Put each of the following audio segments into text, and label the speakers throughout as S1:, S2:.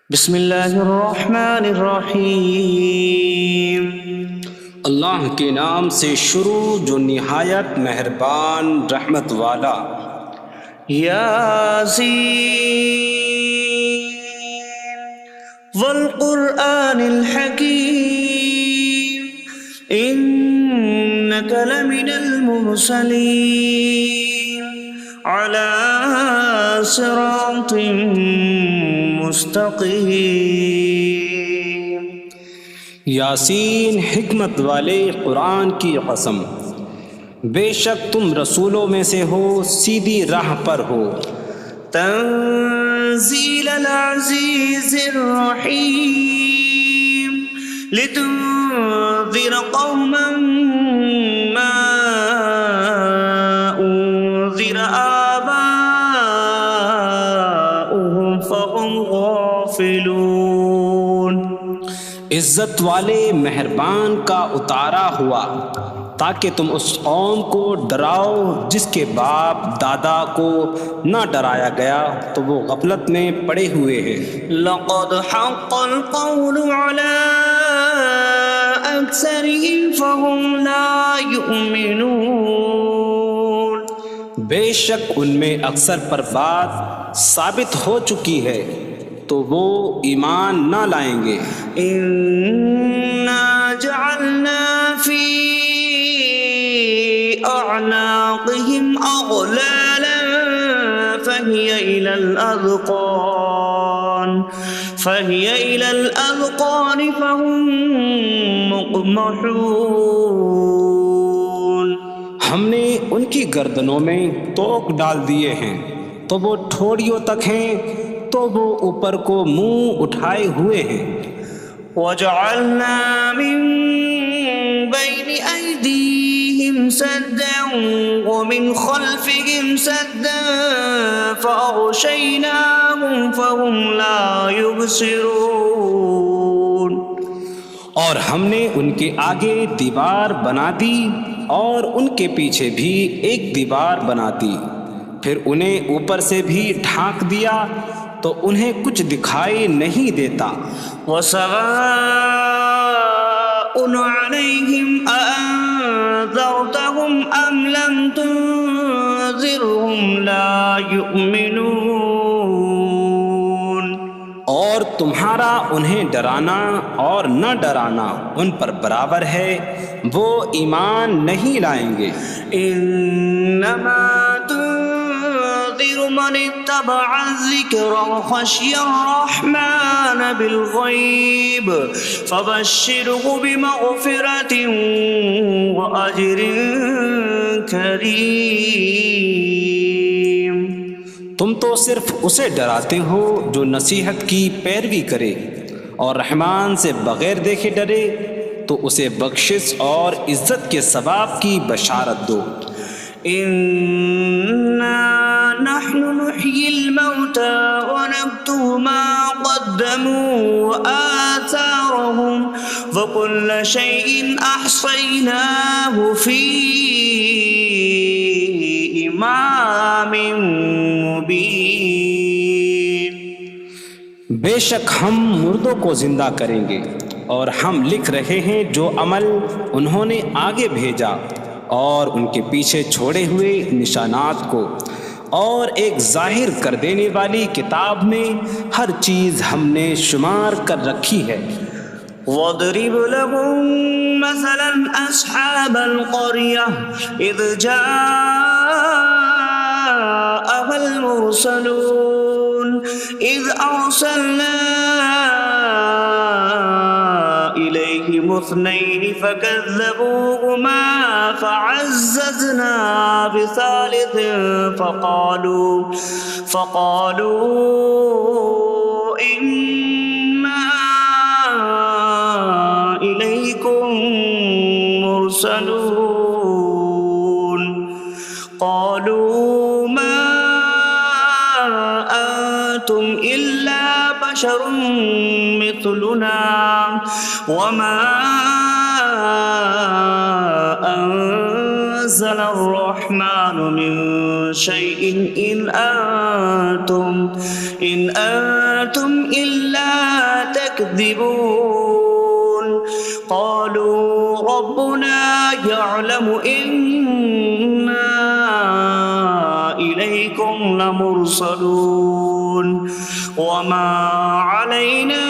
S1: بسم اللہ الرحمن الرحیم۔
S2: اللہ کے نام سے شروع جو نہایت مہربان رحمت والا۔
S1: یاسین والقرآن الحکیم انک لمن المرسلین علی صراط مستقیم۔
S2: یاسین حکمت والے قرآن کی قسم، بے شک تم رسولوں میں سے ہو، سیدھی راہ پر ہو۔
S1: تنزیل العزیز الرحیم لتنذر قوما ما انذر آباؤهم فهم غافلون۔
S2: عزت والے مہربان کا اتارا ہوا تاکہ تم اس قوم کو ڈراؤ جس کے باپ دادا کو نہ ڈرایا گیا تو وہ غفلت میں پڑے ہوئے ہیں۔
S1: لقد حق القول على أكثرهم فهم لا يؤمنون۔
S2: بے شک ان میں اکثر پر بات ثابت ہو چکی ہے تو وہ ایمان نہ لائیں گے۔
S1: إنا جعلنا في أعناقهم أغلالا فهي إلى الأذقان فهم مقمحون۔
S2: ہم نے ان کی گردنوں میں توق ڈال دیے ہیں تو وہ ٹھوڑیوں تک ہیں، تو وہ اوپر کو منہ اٹھائے ہوئے ہیں۔
S1: وجعلنا من بين أيديهم سدا ومن خلفهم سدا فأغشيناهم فهم لا يبصرون۔
S2: اور ہم نے ان کے آگے دیوار بنا دی اور ان کے پیچھے بھی ایک دیوار بنا دی، پھر انہیں اوپر سے بھی ڈھانک دیا تو انہیں کچھ دکھائی نہیں دیتا۔
S1: وسواء عليهم أأنذرتهم أم لم تنذرهم لا يؤمنون۔
S2: اور تمہارا انہیں ڈرانا اور نہ ڈرانا ان پر برابر ہے، وہ ایمان نہیں لائیں گے۔
S1: انما تنذر من اتبع الذکر وخشی الرحمن بالغیب فبشره بمغفرة واجر کریم۔
S2: تم تو صرف اسے ڈراتے ہو جو نصیحت کی پیروی کرے اور رحمان سے بغیر دیکھے ڈرے، تو اسے بخشش اور عزت کے ثواب کی بشارت دو۔
S1: انا نحن نحيي الموتى ونكتب ما قدموا وآثارهم وكل شيء أحصيناه في إمام مبين۔
S2: بے شک ہم مردوں کو زندہ کریں گے اور ہم لکھ رہے ہیں جو عمل انہوں نے آگے بھیجا اور ان کے پیچھے چھوڑے ہوئے نشانات کو، اور ایک ظاہر کر دینے والی کتاب میں ہر چیز ہم نے شمار کر رکھی ہے۔
S1: وَاضْرِبْ لَهُم مَّثَلًا أَصْحَابَ الْقَرْيَةِ إِذْ جَاءَهَا الْمُرْسَلُونَ إِذْ أَرْسَلْنَا إِلَيْهِمُ اثْنَيْنِ فَكَذَّبُوهُمَا فَعَزَّزْنَا بِثَالِثٍ فَقَالُوا إِنَّا إِلَيْكُمْ مُرْسَلُونَ۔ قَالُوا مَا أَنتُمْ إِلَّا بَشَرٌ مِثْلُنَا وَمَا أَنتُمْ نزل الرحمن من شيء إن أنتم إلا تكذبون قالوا ربنا يعلم إنا إليكم لمرسلون وما علينا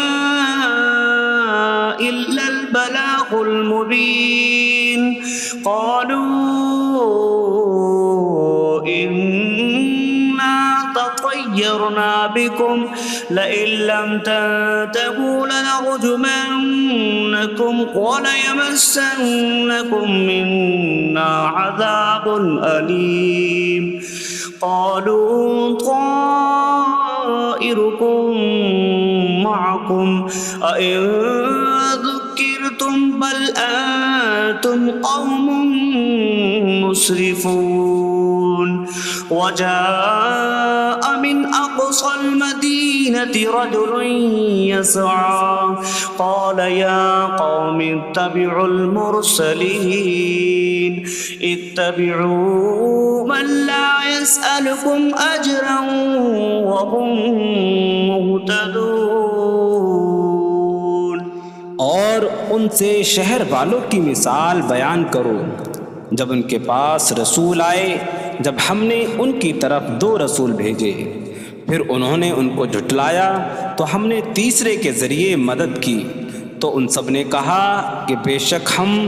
S1: إلا البلاغ المبين قالوا إنا تطيرنا بكم لئن لم تنتهوا لنرجمنكم وليمسنكم منا عذاب أليم قالوا طائركم معكم أئن ذكرتم بل أنتم قوم مسرفون وجاء من أقصى المدينة رجل يسعى قال يا قوم اتبعوا المرسلين اتبعوا من لا يسألكم أجرا وهم مهتدون
S2: اور ان سے شہر والوں کی مثال بیان کرو جب ان کے پاس رسول آئے جب ہم نے ان کی طرف 2 رسول بھیجے پھر انہوں نے ان کو جھٹلایا تو ہم نے تیسرے کے ذریعے مدد کی تو ان سب نے کہا کہ بے شک ہم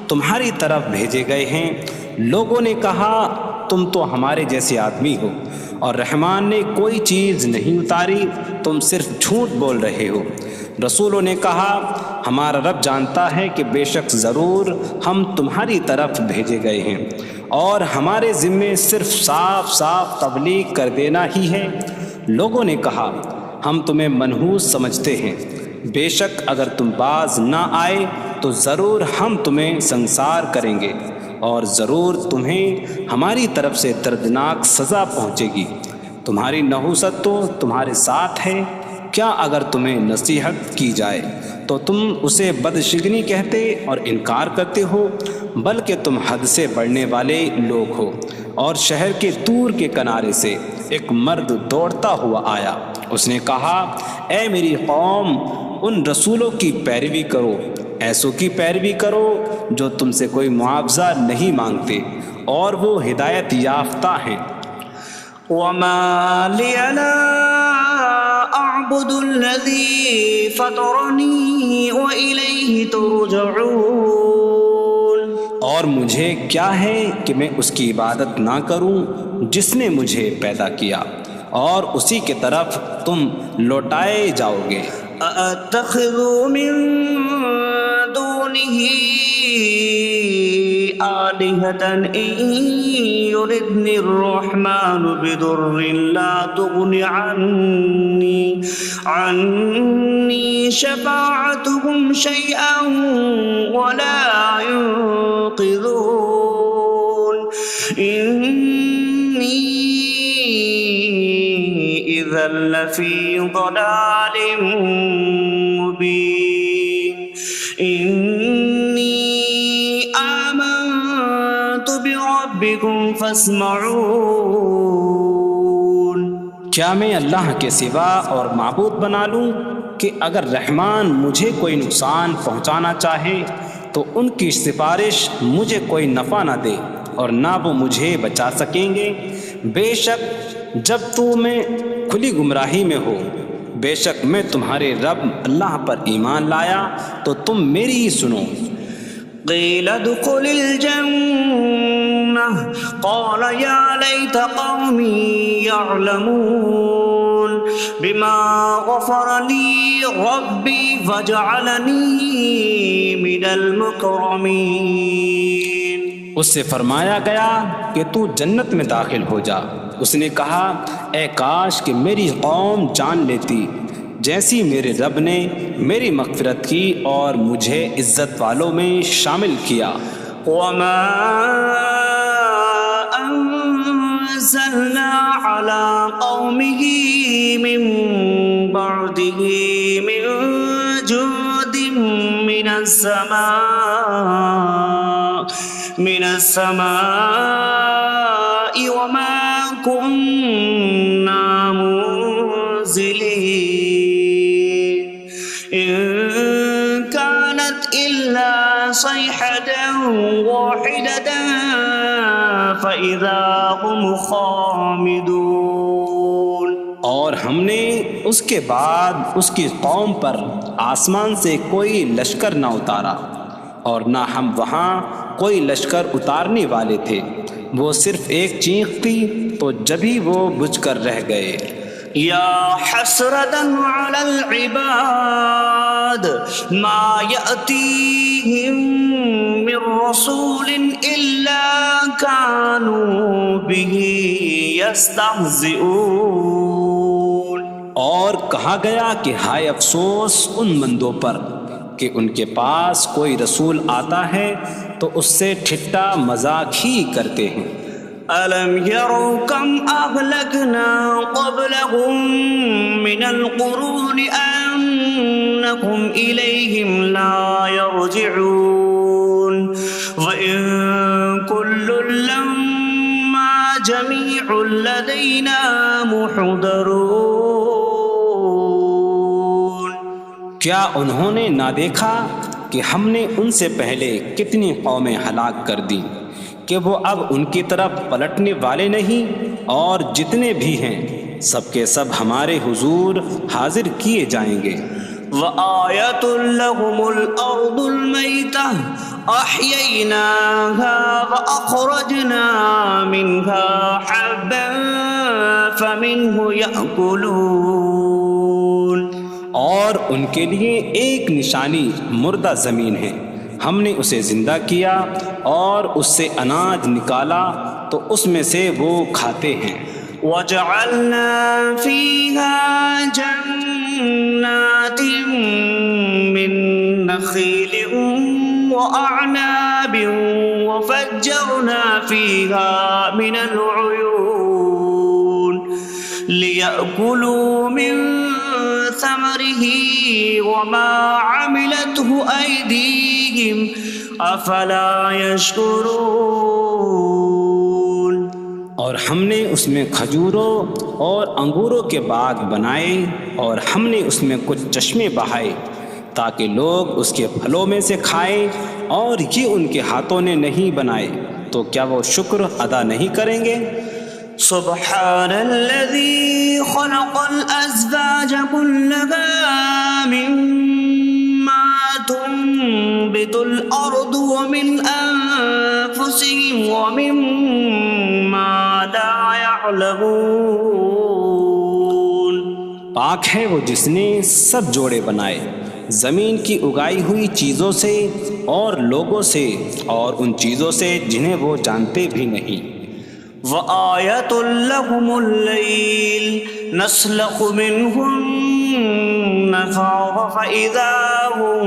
S2: تمہاری طرف بھیجے گئے ہیں لوگوں نے کہا تم تو ہمارے جیسے آدمی ہو اور رحمان نے کوئی چیز نہیں اتاری تم صرف جھوٹ بول رہے ہو رسولوں نے کہا ہمارا رب جانتا ہے کہ بے شک ضرور ہم تمہاری طرف بھیجے گئے ہیں اور ہمارے ذمے صرف صاف صاف تبلیغ کر دینا ہی ہے لوگوں نے کہا ہم تمہیں منحوس سمجھتے ہیں بے شک اگر تم باز نہ آئے تو ضرور ہم تمہیں سنسار کریں گے اور ضرور تمہیں ہماری طرف سے دردناک سزا پہنچے گی تمہاری نحوست تو تمہارے ساتھ ہے کیا اگر تمہیں نصیحت کی جائے تو تم اسے بدشگنی کہتے اور انکار کرتے ہو بلکہ تم حد سے بڑھنے والے لوگ ہو اور شہر کے دور کے کنارے سے ایک مرد دوڑتا ہوا آیا اس نے کہا اے میری قوم ان رسولوں کی پیروی کرو ایسوں کی پیروی کرو جو تم سے کوئی معاوضہ نہیں مانگتے اور وہ ہدایت یافتہ ہیں
S1: وما لي لا أعبد الذي فطرني وإليه ترجعون
S2: اور مجھے کیا ہے کہ میں اس کی عبادت نہ کروں جس نے مجھے پیدا کیا اور اسی کی طرف تم لوٹائے جاؤ گے
S1: أأتخذ من دونه آلهة إن يردني الرحمن بضر لا تغن عني شفاعتهم شيئا ولا ينقذون إني إذا لفي ضلال مبين إني آمنت بربكم فاسمعون
S2: کیا میں اللہ کے سوا اور معبود بنا لوں کہ اگر رحمان مجھے کوئی نقصان پہنچانا چاہے تو ان کی سفارش مجھے کوئی نفع نہ دے اور نہ وہ مجھے بچا سکیں گے بے شک جب میں کھلی گمراہی میں ہو بے شک میں تمہارے رب اللہ پر ایمان لایا تو تم میری ہی سنو
S1: قيل ادخل الجنة قال يا ليت قومي يعلمون بما غفر لي ربي فجعلني من المكرمين
S2: اس سے فرمایا گیا کہ تو جنت میں داخل ہو جا اس نے کہا اے کاش کہ میری قوم جان لیتی جیسی میرے رب نے میری مغفرت کی اور مجھے عزت والوں میں شامل کیا
S1: وما أنزلنا على قومه من بعده من جود من السماء من السماء وما كنا منزلين إن كانت إلا صيحة واحدة فإذا هم خامدون۔
S2: اور ہم نے اس کے بعد اس کی قوم پر آسمان سے کوئی لشکر نہ اتارا، اور نہ ہم وہاں کوئی لشکر اتارنے والے تھے، وہ صرف ایک چیخ تھی تو جبھی وہ بجھ کر رہ گئے۔
S1: یا حسرة على العباد ما يأتيهم من رسول إلا كانوا به يستهزئون۔
S2: اور کہا گیا کہ ہائے افسوس ان بندوں پر کہ ان کے پاس کوئی رسول آتا ہے تو اس سے ٹھٹا مذاق ہی کرتے ہیں۔
S1: أَلَمْ يَرَوْا كَمْ أَهْلَكْنَا قَبْلَهُمْ مِنَ الْقُرُونِ أَنَّكُمْ إِلَيْهِمْ لَا يَرْجِعُونَ وَإِن كُلٌّ لَّمَّا جَمِيعٌ لَّدَيْنَا مُحْضَرُونَ۔
S2: کیا انہوں نے نہ دیکھا کہ ہم نے ان سے پہلے کتنی قومیں ہلاک کر دیں کہ وہ اب ان کی طرف پلٹنے والے نہیں، اور جتنے بھی ہیں سب کے سب ہمارے حضور حاضر کیے جائیں گے۔
S1: وَآيَةٌ لَّهُمُ الْأَرْضُ الْمَيْتَةُ أَحْيَيْنَاهَا وَأَخْرَجْنَا مِنْهَا حَبًّا فَمِنْهُ يَأْكُلُونَ۔
S2: اور ان کے لیے ایک نشانی مردہ زمین ہے، ہم نے اسے زندہ کیا اور اس سے اناج نکالا تو اس میں سے وہ کھاتے ہیں۔
S1: وَجَعَلْنَا فِيهَا جَنَّاتٍ مِّن نَّخِيلٍ وَأَعْنَابٍ وَفَجَّرْنَا فِيهَا مِنَ الْعُيُونِ لِيَأْكُلُوا مِن ثَمَرِهِ وَمَا عَمِلَتْهُ أَيْدِيهِمْ أَفَلَا يَشْكُرُونَ۔
S2: اور ہم نے اس میں کھجوروں اور انگوروں کے باغ بنائے، اور ہم نے اس میں کچھ چشمے بہائے تاکہ لوگ اس کے پھلوں میں سے کھائیں، اور یہ ان کے ہاتھوں نے نہیں بنائے، تو کیا وہ شکر ادا نہیں کریں گے؟
S1: سبحان الذي خلق الأزواج كلها مما تنبت الأرض ومن أنفسهم ومما لا يعلمون۔
S2: پاک ہے وہ جس نے سب جوڑے بنائے زمین کی اگائی ہوئی چیزوں سے اور لوگوں سے اور ان چیزوں سے جنہیں وہ جانتے بھی نہیں۔
S1: وَآيَةٌ لَّهُمُ اللَّيْلُ نَسْلَخُ مِنْهُ النَّهَارَ فَإِذَا هُم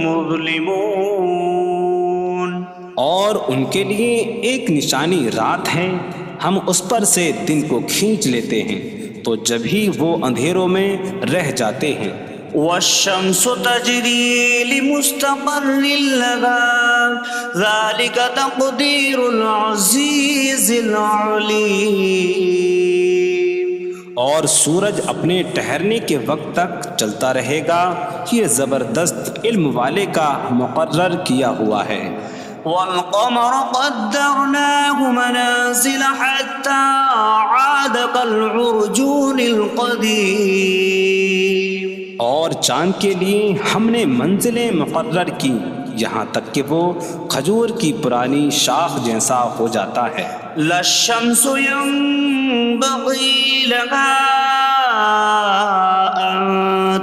S1: مُظْلِمُونَ۔
S2: اور ان کے لیے ایک نشانی رات ہے، ہم اس پر سے دن کو کھینچ لیتے ہیں تو جبھی وہ اندھیروں میں رہ جاتے ہیں۔
S1: وَالشَّمْسُ تَجْرِي لِمُسْتَقَرٍّ لَّهَا ذَلِكَ تَقْدِيرُ الْعَزِيزِ الْعَلِيمِ۔
S2: اور سورج اپنے ٹھہرنے کے وقت تک چلتا رہے گا، یہ زبردست علم والے کا مقرر کیا ہوا ہے۔
S1: وَالْقَمَرَ قَدَّرْنَاهُ مَنَازِلَ حَتَّى عَادَ كَالْعُرْجُونِ الْقَدِيمِ۔
S2: اور چاند کے لیے ہم نے منزلیں مقرر کی یہاں تک کہ وہ کھجور کی پرانی شاخ جیسا ہو جاتا ہے۔
S1: لا الشمس ينبغي لها أن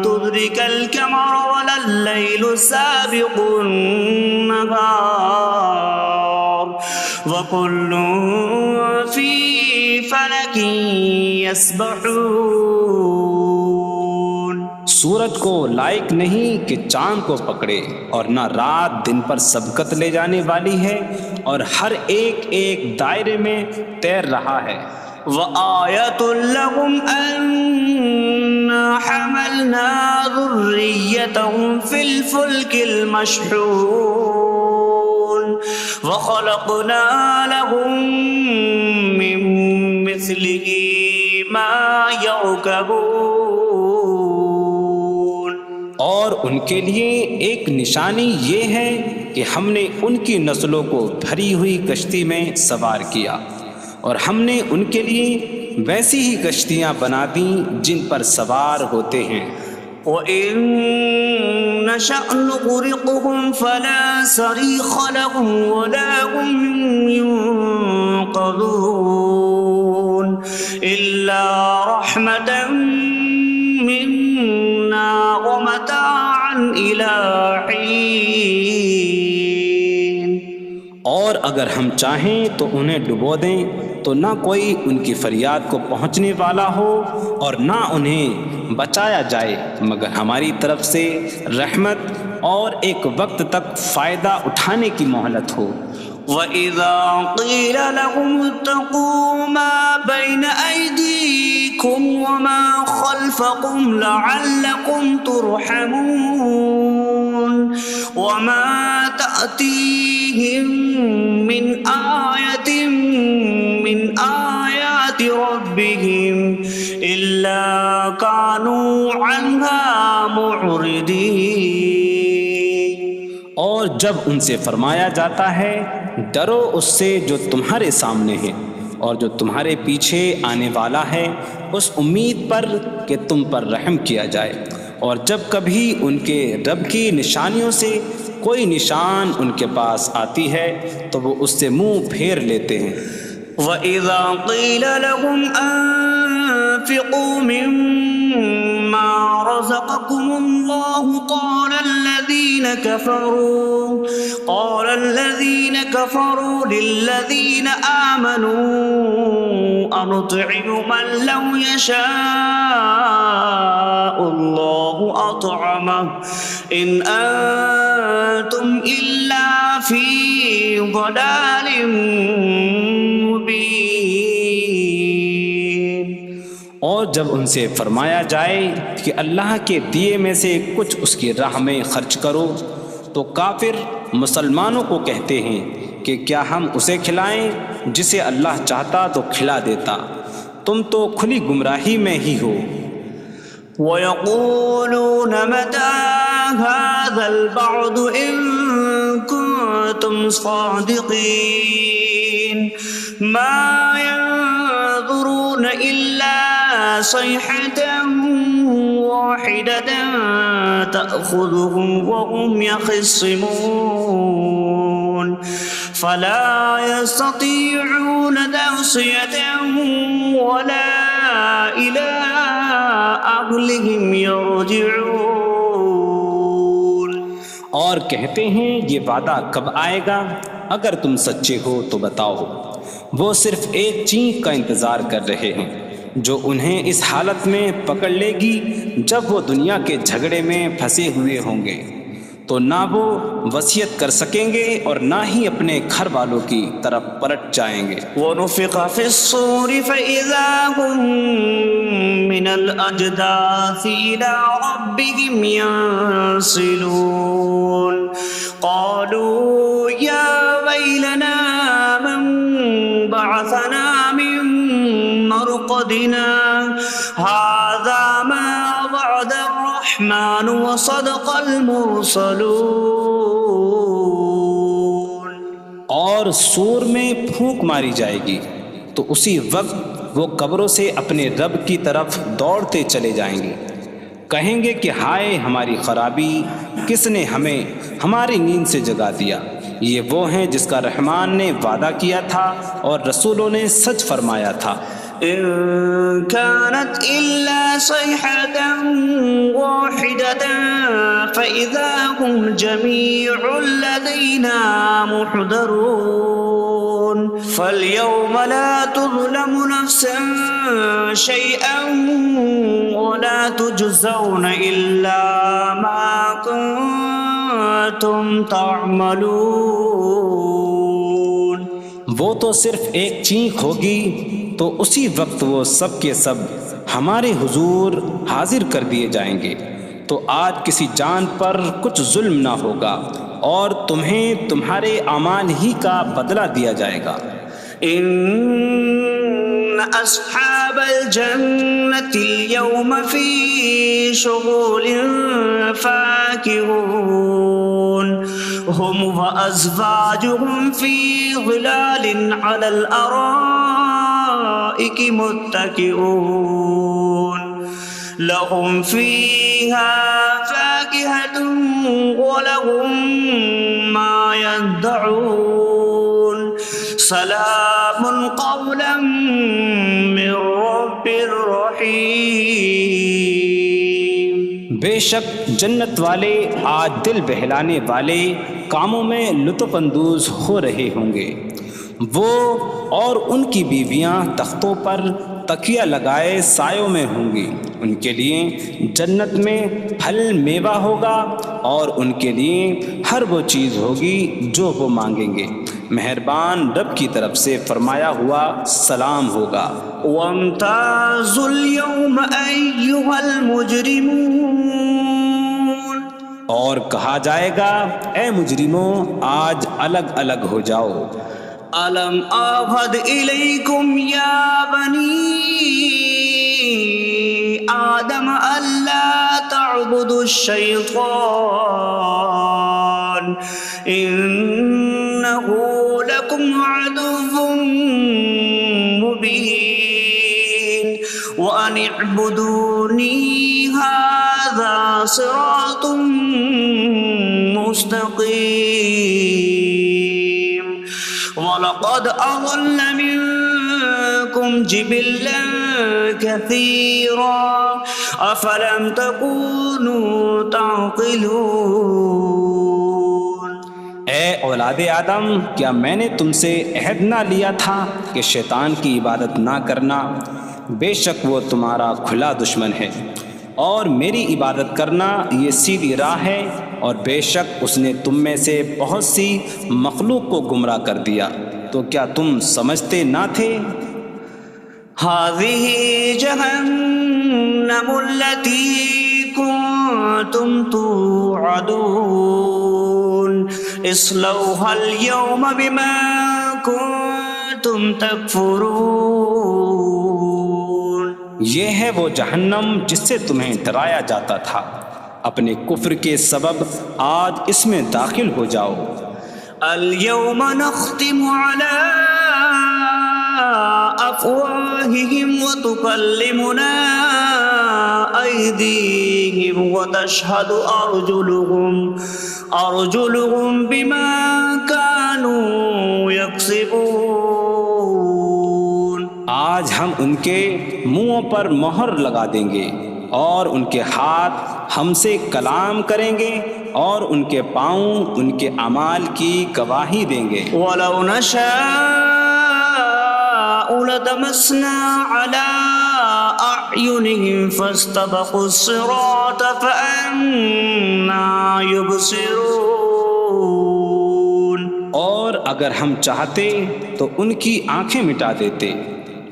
S1: تدرك القمر ولا الليل سابق النهار وكل في فلك يسبحون۔
S2: سورج کو لائق نہیں کہ چاند کو پکڑے، اور نہ رات دن پر سبقت لے جانے والی ہے، اور ہر ایک ایک دائرے میں تیر رہا ہے۔
S1: وَآيَةٌ لَّهُمْ أَنَّا حَمَلْنَا ذُرِّيَّتَهُمْ فِي الْفُلْكِ الْمَشْحُونِ۔ وخلقنا لهم من مثله ما يركبون.
S2: اور ان کے لیے ایک نشانی یہ ہے کہ ہم نے ان کی نسلوں کو بھری ہوئی کشتی میں سوار کیا، اور ہم نے ان کے لیے ویسی ہی کشتیاں بنا دیں جن پر سوار ہوتے ہیں.
S1: وَإِن نَّشَأْ نُغْرِقْهُمْ فَلَا صَرِيخَ لَهُمْ وَلَا هُمْ يُنقَذُونَ إِلَّا رَحْمَةً مِّنَّا وَمَتَاعًا إِلَىٰ حِينٍ.
S2: اور اگر ہم چاہیں تو انہیں ڈبو دیں تو نہ کوئی ان کی فریاد کو پہنچنے والا ہو اور نہ انہیں بچایا جائے مگر ہماری طرف سے رحمت اور ایک وقت تک فائدہ اٹھانے کی مہلت ہو.
S1: وَإِذَا قِيلَ لَهُمُ اتَّقُوا مَا بَيْنَ أَيْدِيكُمْ وَمَا خَلْفَكُمْ لَعَلَّكُمْ تُرْحَمُونَ وَمَا تَأْتِيهِم مِّنْ آيَةٍ مِّنْ آيَاتِ رَبِّهِمْ إِلَّا كَانُوا عَنْهَا مُعْرِضِينَ.
S2: اور جب ان سے فرمایا جاتا ہے ڈرو اس سے جو تمہارے سامنے ہے اور جو تمہارے پیچھے آنے والا ہے، اس امید پر کہ تم پر رحم کیا جائے، اور جب کبھی ان کے رب کی نشانیوں سے کوئی نشان ان کے پاس آتی ہے تو وہ اس سے منہ پھیر لیتے ہیں.
S1: وَإِذَا قِيلَ لَهُمْ أَنفِقُوا مِمَّا رَزَقَكُمُ اللَّهُ قَالَ الَّذِينَ كَفَرُوا لِلَّذِينَ آمَنُوا أَنُطْعِمُ مَن لَّوْ يَشَاءُ اللَّهُ أَطْعَمَهُ إِنْ أَنتُمْ إِلَّا فِي ضَلَالٍ مبین.
S2: اور جب ان سے فرمایا جائے کہ اللہ کے دیے میں سے کچھ اس کی راہ میں خرچ کرو تو کافر مسلمانوں کو کہتے ہیں کہ کیا ہم اسے کھلائیں جسے اللہ چاہتا تو کھلا دیتا، تم تو کھلی گمراہی میں ہی ہو.
S1: وَيَقُولُونَ مَتَىٰ هَٰذَا الْوَعْدُ إِن كُنتُمْ صَادِقِينَ مَا يَنظُرُونَ إِلَّا صَيْحَةً وَاحِدَةً تَأْخُذُهُمْ وَهُمْ يَخِصِّمُونَ فَلَا يَسْتَطِيعُونَ تَوْصِيَةً وَلَا إِلَىٰ أَهْلِهِمْ يَرْجِعُونَ.
S2: اور کہتے ہیں یہ وعدہ کب آئے گا؟ اگر تم سچے ہو تو بتاؤ. وہ صرف ایک چینک کا انتظار کر رہے ہیں جو انہیں اس حالت میں پکڑ لے گی جب وہ دنیا کے جھگڑے میں پھنسے ہوئے ہوں گے، تو نہ وہ وصیت کر سکیں گے اور نہ ہی اپنے گھر والوں کی طرف پلٹ جائیں گے.
S1: وَنُفِخَ فِي الصُّورِ فَإِذَا هُم مِّنَ الْأَجْدَاثِ إِلَىٰ رَبِّهِمْ يَنسِلُونَ قَالُوا يَا وَيْلَنَا مَن بَعَثَنَا مِن مَّرْقَدِنَا هَٰذَا مَا وَعَدَ الرَّحْمَٰنُ وَصَدَقَ الْمُرْسَلُونَ.
S2: اور سور میں پھونک ماری جائے گی تو اسی وقت وہ قبروں سے اپنے رب کی طرف دوڑتے چلے جائیں گے، کہیں گے کہ ہائے ہماری خرابی، کس نے ہمیں ہماری نیند سے جگا دیا. یہ وہ ہیں جس کا رحمان نے وعدہ کیا تھا اور رسولوں نے سچ فرمایا تھا.
S1: إن كانت إلا صيحة واحدة فإذا هم جميع لدينا محضرون. فاليوم لا تظلم نفس شيئا ولا تجزون إلا ما كنتم تعملون.
S2: وہ تو صرف ایک چینک ہوگی تو اسی وقت وہ سب کے سب ہمارے حضور حاضر کر دیے جائیں گے، تو آج کسی جان پر کچھ ظلم نہ ہوگا اور تمہیں تمہارے اعمال ہی کا بدلہ دیا جائے گا۔
S1: إن أصحاب الجنة اليوم في شغل فاكهون هم وأزواجهم في ظلال على الأرائك متكئون لهم فيها فاكهة ولهم ما يدعون سلام قولا من رب رحیم۔
S2: بے شک جنت والے آج دل بہلانے والے کاموں میں لطف اندوز ہو رہے ہوں گے۔ وہ اور ان کی بیویاں تختوں پر تکیہ لگائے سایوں میں ہوں گی۔ ان کے لیے جنت میں پھل میوہ ہوگا اور ان کے لیے ہر وہ چیز ہوگی جو وہ مانگیں گے۔ مہربان رب کی طرف سے فرمایا ہوا سلام ہوگا۔
S1: وامتازوا اليوم أيها المجرمون،
S2: اور کہا جائے گا اے مجرموں آج الگ الگ ہو جاؤ۔
S1: ألم أعهد إليكم يا بني آدم ألا تعبدوا الشيطان إنه لكم عدو مبين وأن اعبدوني هذا صراط مستقيم وَلَقَدْ أَضَلَّ مِنكُمْ جِبِلًّا كَثِيرًا أَفَلَمْ تَكُونُوا تَعْقِلُونَ۔
S2: اے اولاد آدم، کیا میں نے تم سے عہد نہ لیا تھا کہ شیطان کی عبادت نہ کرنا؟ بے شک وہ تمہارا کھلا دشمن ہے، اور میری عبادت کرنا یہ سیدھی راہ ہے، اور بے شک اس نے تم میں سے بہت سی مخلوق کو گمراہ کر دیا، تو کیا تم سمجھتے نہ تھے؟
S1: هذه جهنم التي كنتم توعدون اصلوها اليوم بما كنتم تكفرون۔
S2: یہ ہے وہ جہنم جس سے تمہیں ڈرایا جاتا تھا، اپنے کفر کے سبب آج اس میں داخل ہو جاؤ۔
S1: اليوم نختم على أفواههم وتكلمنا أيديهم وتشهد أرجلهم بما كانوا يكسبون۔
S2: آج ہم ان کے منہوں پر مہر لگا دیں گے، اور ان کے ہاتھ ہم سے کلام کریں گے، اور ان کے پاؤں ان کے اعمال کی گواہی دیں گے۔
S1: وَلَوْ نَشَاءُ لَطَمَسْنَا عَلَىٰ أَعْيُنِهِمْ فَاسْتَبَقُوا الصِّرَاطَ فَأَنَّىٰ يُبْصِرُونَ۔
S2: اور اگر ہم چاہتے تو ان کی آنکھیں مٹا دیتے،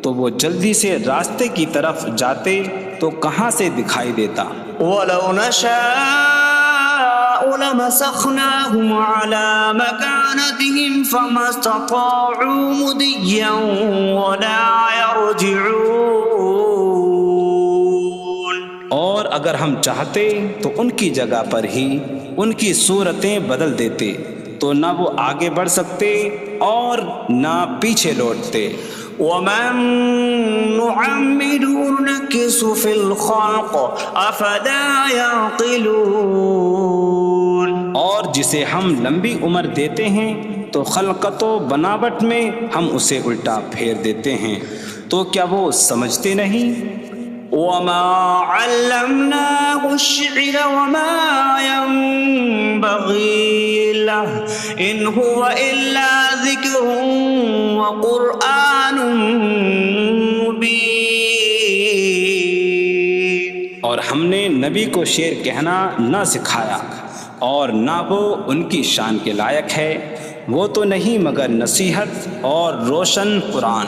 S2: تو وہ جلدی سے راستے کی طرف جاتے تو کہاں سے دکھائی دیتا۔
S1: وَلَوْ نَشَاءُ لَمَسَخْنَاهُمْ عَلَىٰ مَكَانَتِهِمْ فَمَا اسْتَطَاعُوا مُضِيًّا وَلَا يَرْجِعُونَ۔
S2: اور اگر ہم چاہتے تو ان کی جگہ پر ہی ان کی صورتیں بدل دیتے، تو نہ وہ آگے بڑھ سکتے اور نہ پیچھے لوٹتے۔
S1: وَمَن نُّعَمِّرْهُ نُنَكِّسْهُ فِي الْخَلْقِ أَفَلَا يَعْقِلُونَ۔
S2: اور جسے ہم لمبی عمر دیتے ہیں تو خلقت و بناوٹ میں ہم اسے الٹا پھیر دیتے ہیں، تو کیا وہ سمجھتے نہیں؟
S1: وَمَا عَلَّمْنَاهُ الشِّعْرَ وَمَا يَنبَغِي لَهُ إِنْ هُوَ إِلَّا ذِكْرٌ وَقُرْآنٌ مُّبِينٌ۔
S2: اور ہم نے نبی کو شعر کہنا نہ سکھایا، اور نہ وہ ان کی شان کے لائق ہے، وہ تو نہیں مگر نصیحت اور روشن قرآن۔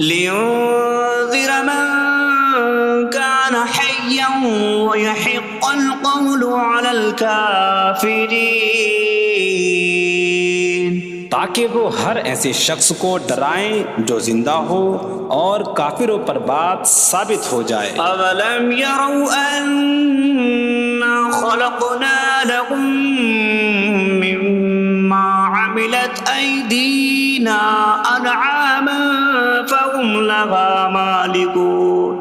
S1: لِيُنذِرَ مَن كَانَ حَيًّا حيا ويحق القول على الكافرين
S2: تاکہ وہ ہر ایسے شخص کو ڈرائیں جو زندہ ہو اور کافروں پر بات ثابت ہو جائے۔
S1: أولم يروا أنا خلقنا لهم مما عملت أيدينا أنعاما فهم لها مالكون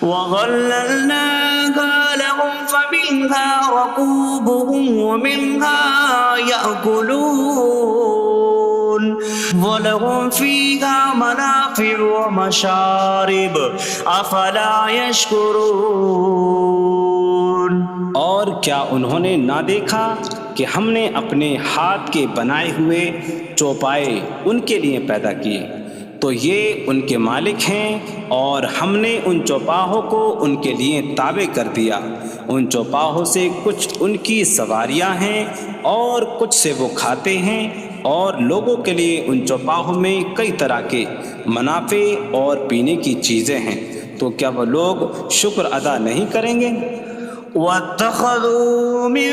S1: وظللناها لهم فمنها ركوبهم ومنها يأكلون وَلَهُمْ فِيهَا مَنَافِعُ وَمَشَارِبُ أَفَلَا يَشْكُرُونَ۔
S2: اور کیا انہوں نے نہ دیکھا کہ ہم نے اپنے ہاتھ کے بنائے ہوئے چوپائے ان کے لیے پیدا کیے، تو یہ ان کے مالک ہیں، اور ہم نے ان چوپاہوں کو ان کے لیے تابع کر دیا۔ ان چوپاہوں سے کچھ ان کی سواریاں ہیں اور کچھ سے وہ کھاتے ہیں، اور لوگوں کے لیے ان چوپاہوں میں کئی طرح کے منافع اور پینے کی چیزیں ہیں، تو کیا وہ لوگ شکر ادا نہیں کریں گے؟
S1: وَاتَّخَذُوا مِن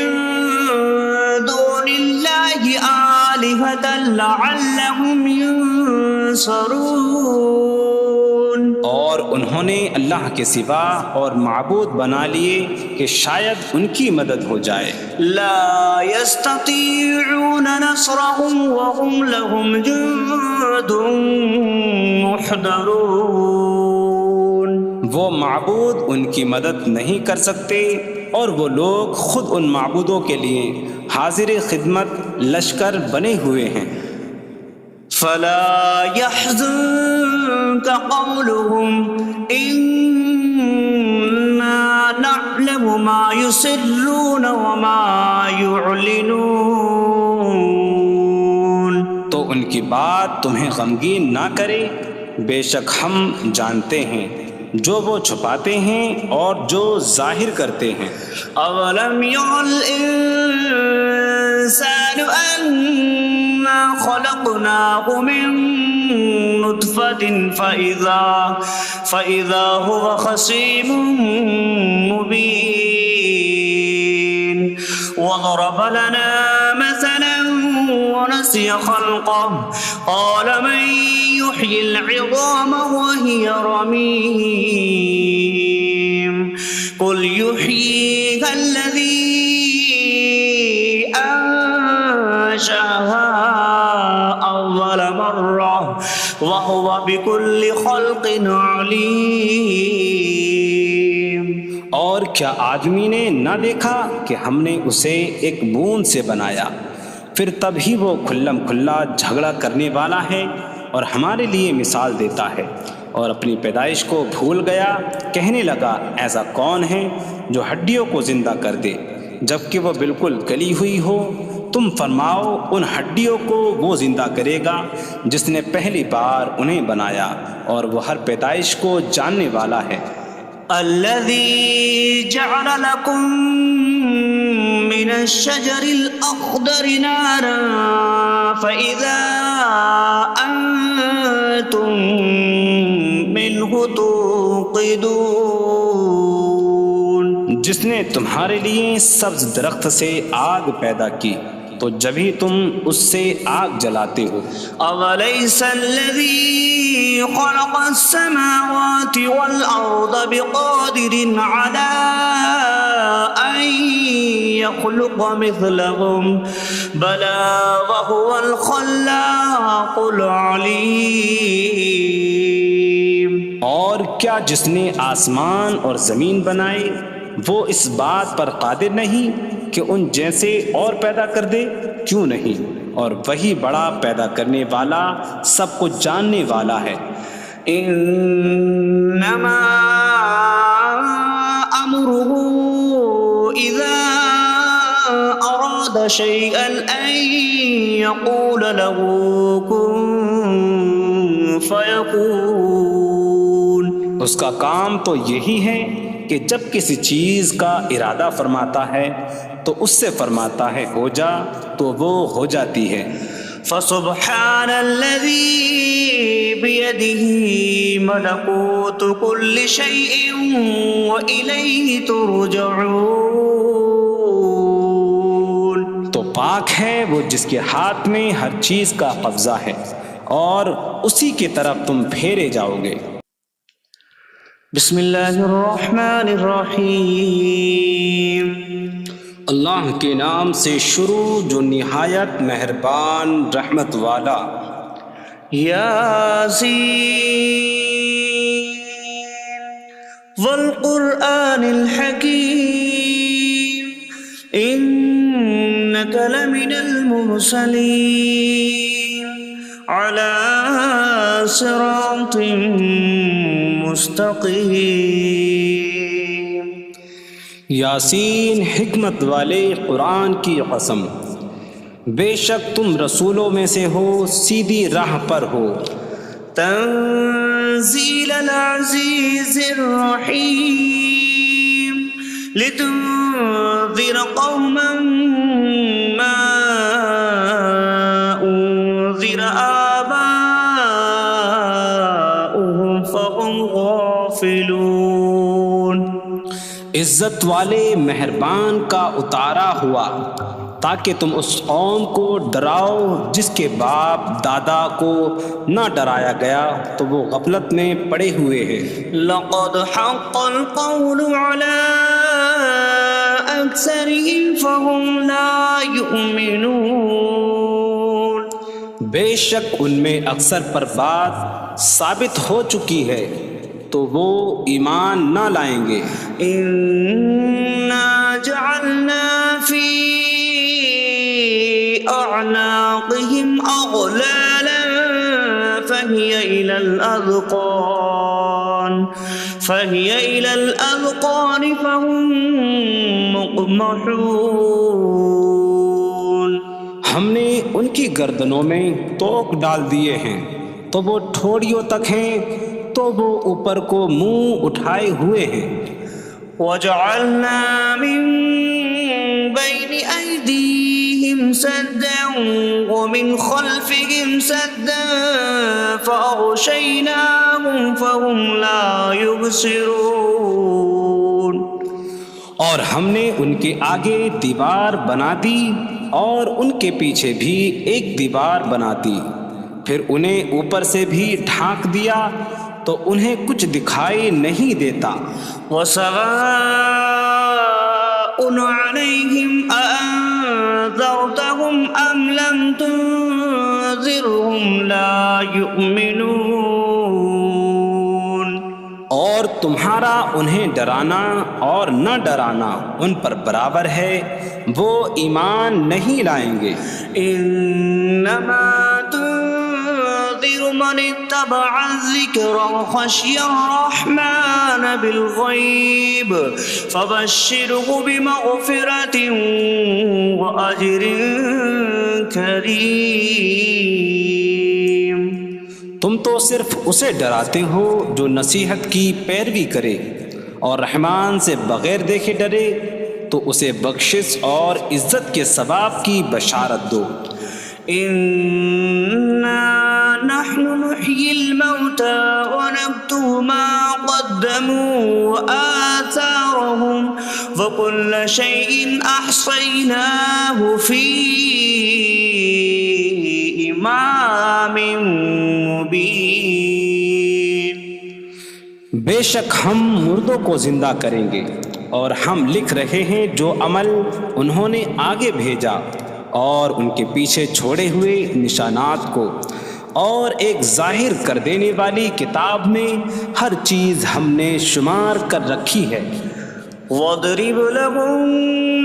S1: دُونِ اللَّهِ آلِهَةً لَعَلَّهُمْ يُنصَرُونَ۔
S2: اور انہوں نے اللہ کے سوا اور معبود بنا لیے کہ شاید ان کی مدد ہو جائے۔
S1: لا يستطيعون نصرهم وهم لهم جند محضرون۔
S2: وہ معبود ان کی مدد نہیں کر سکتے، اور وہ لوگ خود ان معبودوں کے لیے حاضر خدمت لشکر بنے ہوئے ہیں۔
S1: فلا يحزنك قولهم إنا نعلم ما يسرون وما يعلنون۔
S2: تو ان کی بات تمہیں غمگین نہ کرے، بے شک ہم جانتے ہیں جو وہ چھپاتے ہیں اور جو ظاہر کرتے ہیں۔
S1: اولم ير الانسان انا خلقناه من نطفة فإذا هو خصيم مبين وضرب لنا مثلا ونسي خلقه قال من يحيي العظام وهي رميم قل يحييها الذي أنشأها أول مرة وهو بكل خلق عليم۔
S2: اور کیا آدمی نے نہ دیکھا کہ ہم نے اسے ایک بوند سے بنایا، پھر تب ہی وہ کھلم کھلا جھگڑا کرنے والا ہے اور ہمارے لیے مثال دیتا ہے، اور اپنی پیدائش کو بھول گیا، کہنے لگا ایسا کون ہے جو ہڈیوں کو زندہ کر دے جبکہ وہ بالکل گلی ہوئی ہو؟ تم فرماؤ ان ہڈیوں کو وہ زندہ کرے گا جس نے پہلی بار انہیں بنایا، اور وہ ہر پیدائش کو جاننے والا ہے۔
S1: الذي جعل لكم من الشجر الأخضر نارا فإذا أنتم منه توقدون۔
S2: جس نے تمہارے لیے سبز درخت سے آگ پیدا کی تو جبھی تم اس سے آگ جلاتے ہو۔
S1: أَوَلَيْسَ الَّذِي خَلَقَ السَّمَاوَاتِ وَالْأَرْضَ بِقَادِرٍ عَلَىٰ أَن يَخْلُقَ مِثْلَهُم بَلَىٰ وَهُوَ الْخَلَّاقُ الْعَلِيمُ۔
S2: اور کیا جس نے آسمان اور زمین بنائے وہ اس بات پر قادر نہیں کہ ان جیسے اور پیدا کر دے؟ کیوں نہیں، اور وہی بڑا پیدا کرنے والا سب کچھ جاننے والا ہے۔
S1: انما امره اذا اراد شيئا ان يقول له كن فيكون۔
S2: اس کا کام تو یہی ہے کہ جب کسی چیز کا ارادہ فرماتا ہے تو اس سے فرماتا ہے ہو جا، تو وہ ہو جاتی ہے۔
S1: فسبحان الذي بيده ملكوت كل شيء وإليه ترجعون.
S2: تو پاک ہے وہ جس کے ہاتھ میں ہر چیز کا قبضہ ہے اور اسی کی طرف تم پھیرے جاؤ گے.
S1: بسم اللہ الرحمن الرحیم.
S2: اللہ کے نام سے شروع جو نہایت مہربان رحمت والا.
S1: یاسین والقرآن الحکیم انک لمن المرسلین علی صراط مستقیم.
S2: یاسین حکمت والے قرآن کی قسم، بے شک تم رسولوں میں سے ہو، سیدھی راہ پر ہو.
S1: تنزیل العزیز الرحیم لتنذر قوما ما انذر آباؤهم فهم غافلون.
S2: عزت والے مہربان کا اتارا ہوا تاکہ تم اس قوم کو ڈراؤ جس کے باپ دادا کو نہ ڈرایا گیا تو وہ غفلت میں پڑے ہوئے ہیں.
S1: لقد حق القول على أكثرهم فهم لا يؤمنون.
S2: بے شک ان میں اکثر پر بات ثابت ہو چکی ہے تو وہ ایمان نہ لائیں گے.
S1: إنا جعلنا في أعناقهم أغلالا فهي إلى الأذقان فهم مقمحون.
S2: ہم نے ان کی گردنوں میں توق ڈال دیے ہیں تو وہ ٹھوڑیوں تک ہیں تو وہ اوپر کو منہ اٹھائے ہوئے ہیں.
S1: وجعلنا من بين أيديهم سدا ومن خلفهم سدا فأغشيناهم فهم لا يبصرون.
S2: اور ہم نے ان کے آگے دیوار بنا دی اور ان کے پیچھے بھی ایک دیوار بنا دی، پھر انہیں اوپر سے بھی ڈھانک دیا تو انہیں کچھ دکھائی نہیں دیتا.
S1: وسواء عليهم أأنذرتهم أم لم تنذرهم لا يؤمنون.
S2: اور تمہارا انہیں ڈرانا اور نہ ڈرانا ان پر برابر ہے، وہ ایمان نہیں لائیں گے.
S1: انما تنذر من اتبع الذکر وخشی الرحمن بالغیب فبشره بمغفرة وأجر کریم.
S2: تم تو صرف اسے ڈراتے ہو جو نصیحت کی پیروی کرے اور رحمان سے بغیر دیکھے ڈرے تو اسے بخشش اور عزت کے ثواب کی بشارت دو.
S1: انا نحن نحيي الموتى ونكتب ما قدموا وآثارهم وكل شيء أحصيناه في إمام مبين.
S2: بے شک ہم مردوں کو زندہ کریں گے اور ہم لکھ رہے ہیں جو عمل انہوں نے آگے بھیجا اور ان کے پیچھے چھوڑے ہوئے نشانات کو، اور ایک ظاہر کر دینے والی کتاب میں ہر چیز ہم نے شمار کر رکھی ہے.
S1: وَاضْرِبْ لَهُم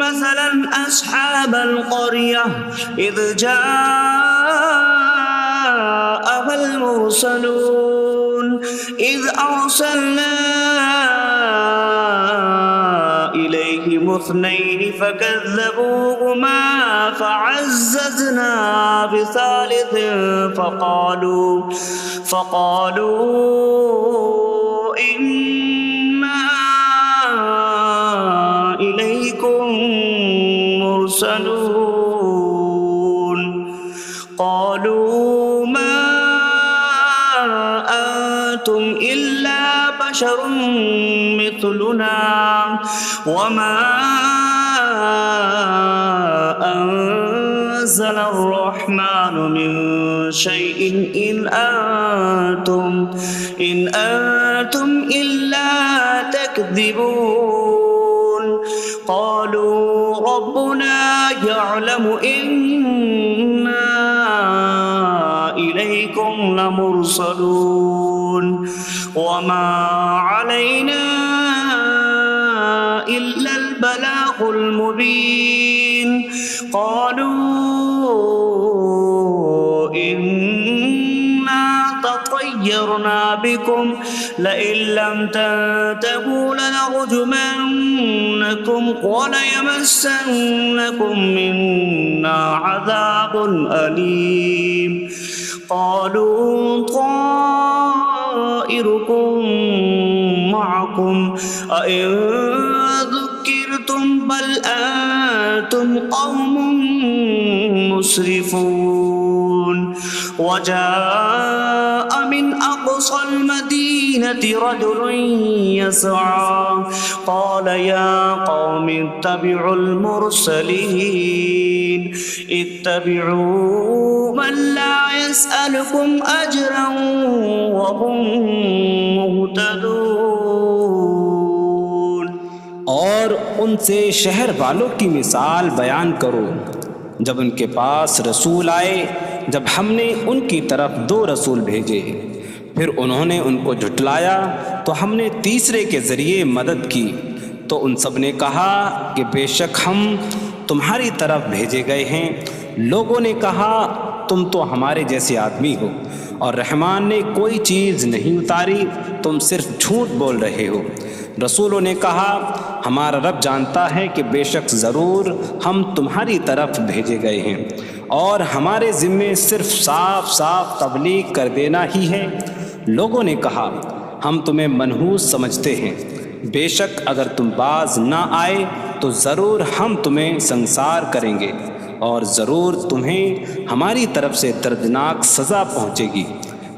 S1: مَّثَلًا أَصْحَابَ الْقَرْيَةِ إِذْ جَاءَهَا الْمُرْسَلُونَ إِذْ أَرْسَلْنَا إِلَيْهِمُ اثْنَيْنِ فَكَذَّبُوهُمَا فَعَزَّزْنَا بِثَالِثٍ فَقَالُوا إِنَّا إِلَيْكُمْ مُرْسَلُونَ. بشر مثلنا وما أنزل الرحمن من شيء إن أنتم إلا تكذبون قالوا ربنا يعلم إنا إليكم لمرسلون وما علينا إلا البلاغ المبين قالوا إنا تطيرنا بكم لئن لم تنتهوا لنرجمنكم وليمسنكم منا عذاب أليم قالوا طائركم معكم أئن ذكرتم بل أنتم قوم مسرفون وجاء من أقصى المدينة رجل يسعى قال يا قوم اتبعوا المرسلين اتبعوا من لا يسألكم أجرا وهم مهتدون۔
S2: اور ان سے شہر والوں کی مثال بیان کرو جب ان کے پاس رسول آئے، جب ہم نے ان کی طرف 2 رسول بھیجے، پھر انہوں نے ان کو جھٹلایا تو ہم نے تیسرے کے ذریعے مدد کی، تو ان سب نے کہا کہ بے شک ہم تمہاری طرف بھیجے گئے ہیں۔ لوگوں نے کہا تم تو ہمارے جیسے آدمی ہو اور رحمان نے کوئی چیز نہیں اتاری، تم صرف جھوٹ بول رہے ہو۔ رسولوں نے کہا ہمارا رب جانتا ہے کہ بے شک ضرور ہم تمہاری طرف بھیجے گئے ہیں اور ہمارے ذمے صرف صاف صاف تبلیغ کر دینا ہی ہے۔ لوگوں نے کہا ہم تمہیں منحوس سمجھتے ہیں، بے شک اگر تم باز نہ آئے تو ضرور ہم تمہیں سنسار کریں گے اور ضرور تمہیں ہماری طرف سے دردناک سزا پہنچے گی۔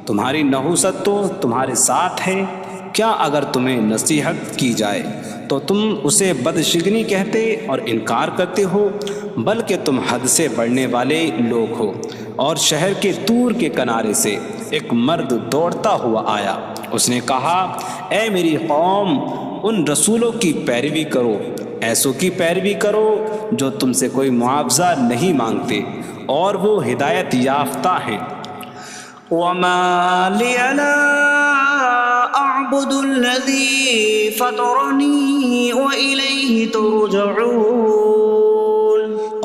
S2: تمہاری نحوست تو تمہارے ساتھ ہے، کیا اگر تمہیں نصیحت کی جائے تو تم اسے بدشگنی کہتے اور انکار کرتے ہو؟ بلکہ تم حد سے بڑھنے والے لوگ ہو۔ اور شہر کے دور کے کنارے سے ایک مرد دوڑتا ہوا آیا، اس نے کہا اے میری قوم، ان رسولوں کی پیروی کرو، ایسوں کی پیروی کرو جو تم سے کوئی معاوضہ نہیں مانگتے اور وہ ہدایت یافتہ ہیں۔
S1: وما لي لا أعبد الذي فطرني وإليه ترجعون۔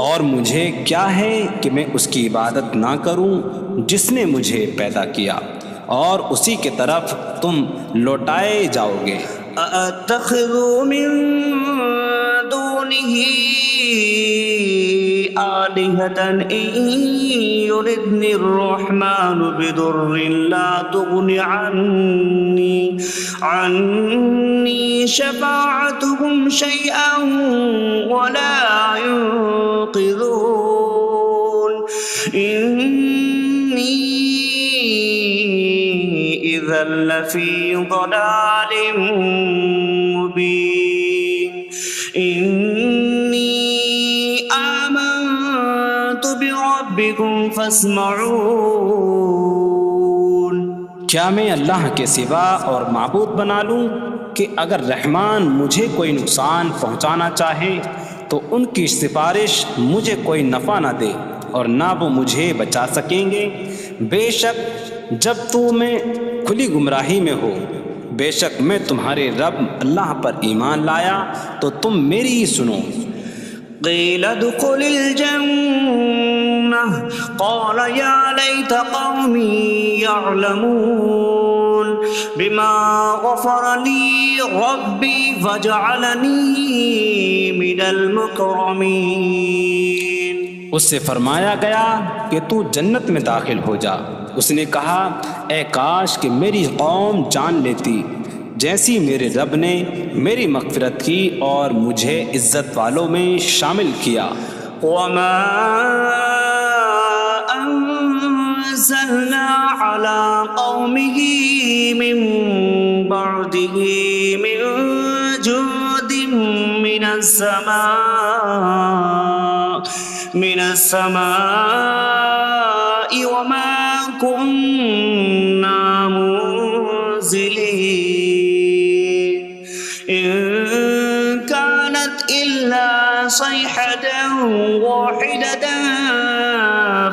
S2: اور مجھے کیا ہے کہ میں اس کی عبادت نہ کروں جس نے مجھے پیدا کیا اور اسی کی طرف تم لوٹائے جاؤ گے۔
S1: أأتخذ من دونه آلهة إن يردني الرحمن بضر لا تغن عني شفاعتهم شيئا ولا ينقذون إني إذا لفي ضلال مبين إني آمنت بربكم فاسمعون۔
S2: کیا میں اللہ کے سوا اور معبود بنا لوں کہ اگر رحمان مجھے کوئی نقصان پہنچانا چاہے تو ان کی سفارش مجھے کوئی نفع نہ دے اور نہ وہ مجھے بچا سکیں گے؟ بے شک جب میں کھلی گمراہی میں ہو، بے شک میں تمہارے رب اللہ پر ایمان لایا تو تم میری ہی سنو۔
S1: قیل ادخل الجنة قال یا لیت قومی یعلمون بما غفر لی ربی وجعلنی من المکرمین۔
S2: اس سے فرمایا گیا کہ تو جنت میں داخل ہو جا۔ اس نے کہا اے کاش کہ میری قوم جان لیتی جیسی میرے رب نے میری مغفرت کی اور مجھے عزت والوں میں شامل کیا۔
S1: وما انزلنا على قومه من بعده به من جود من السماء وما كنا منزلين إن كانت إلا صيحة واحدة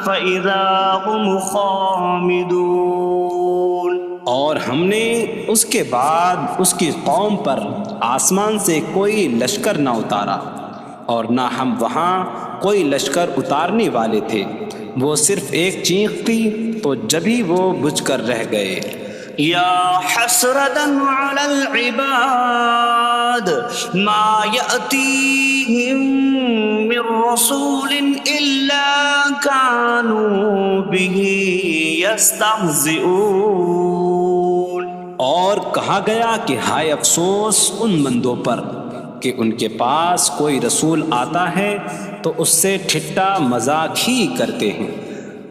S1: فإذا هم خامدون۔
S2: اور ہم نے اس کے بعد اس کی قوم پر آسمان سے کوئی لشکر نہ اتارا، اور نہ ہم وہاں کوئی لشکر اتارنے والے تھے، وہ صرف ایک چیخ تھی تو جبھی وہ بجھ کر رہ گئے۔
S1: یا حسرتاً علی العباد ما یأتیہم من رسول الا کانوا بہ یستہزئون۔
S2: اور کہا گیا کہ ہائے افسوس ان بندوں پر کہ ان کے پاس کوئی رسول آتا ہے تو اس سے ٹھٹا مذاق ہی کرتے ہیں۔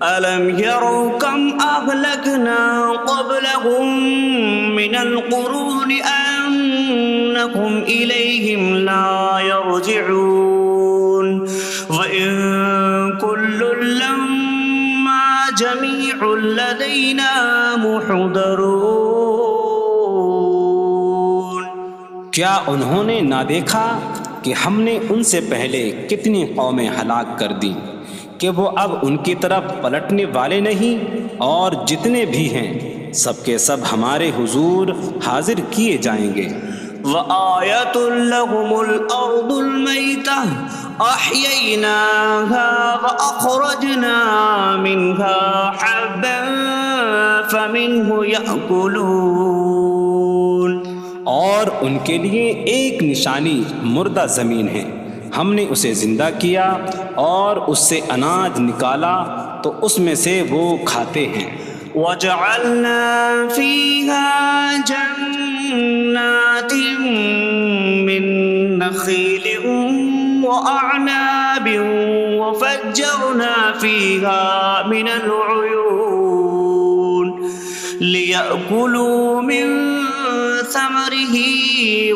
S1: أَلَمْ يَرَوْا كَمْ أَهْلَكْنَا قَبْلَهُمْ مِنَ الْقُرُونِ أَنَّكُمْ إِلَيْهِمْ لَا يَرْجِعُونَ وَإِن كُلٌّ لَمَّا جَمِيعٌ لَدَيْنَا مُحْضَرُونَ۔
S2: کیا انہوں نے نہ دیکھا کہ ہم نے ان سے پہلے کتنی قومیں ہلاک کر دیں کہ وہ اب ان کی طرف پلٹنے والے نہیں، اور جتنے بھی ہیں سب کے سب ہمارے حضور حاضر کیے جائیں گے۔
S1: وَآیَةٌ لَهُمُ الْأَرْضُ الْمَيْتَةُ أَحْيَيْنَاهَا وَأَخْرَجْنَا مِنْهَا حَبًّا فَمِنْهُ يَأْكُلُونَ۔
S2: اور ان کے لیے ایک نشانی مردہ زمین ہے، ہم نے اسے زندہ کیا اور اس سے اناج نکالا تو اس میں سے وہ کھاتے ہیں۔
S1: وَجَعَلْنَا فِيهَا جَنَّاتٍ مِّن نَخِيلٍ وَأَعْنَابٍ وَفَجَّرْنَا فِيهَا مِنَ الْعُيُونِ لِيَأْكُلُوا مِن ثَمَرِهِ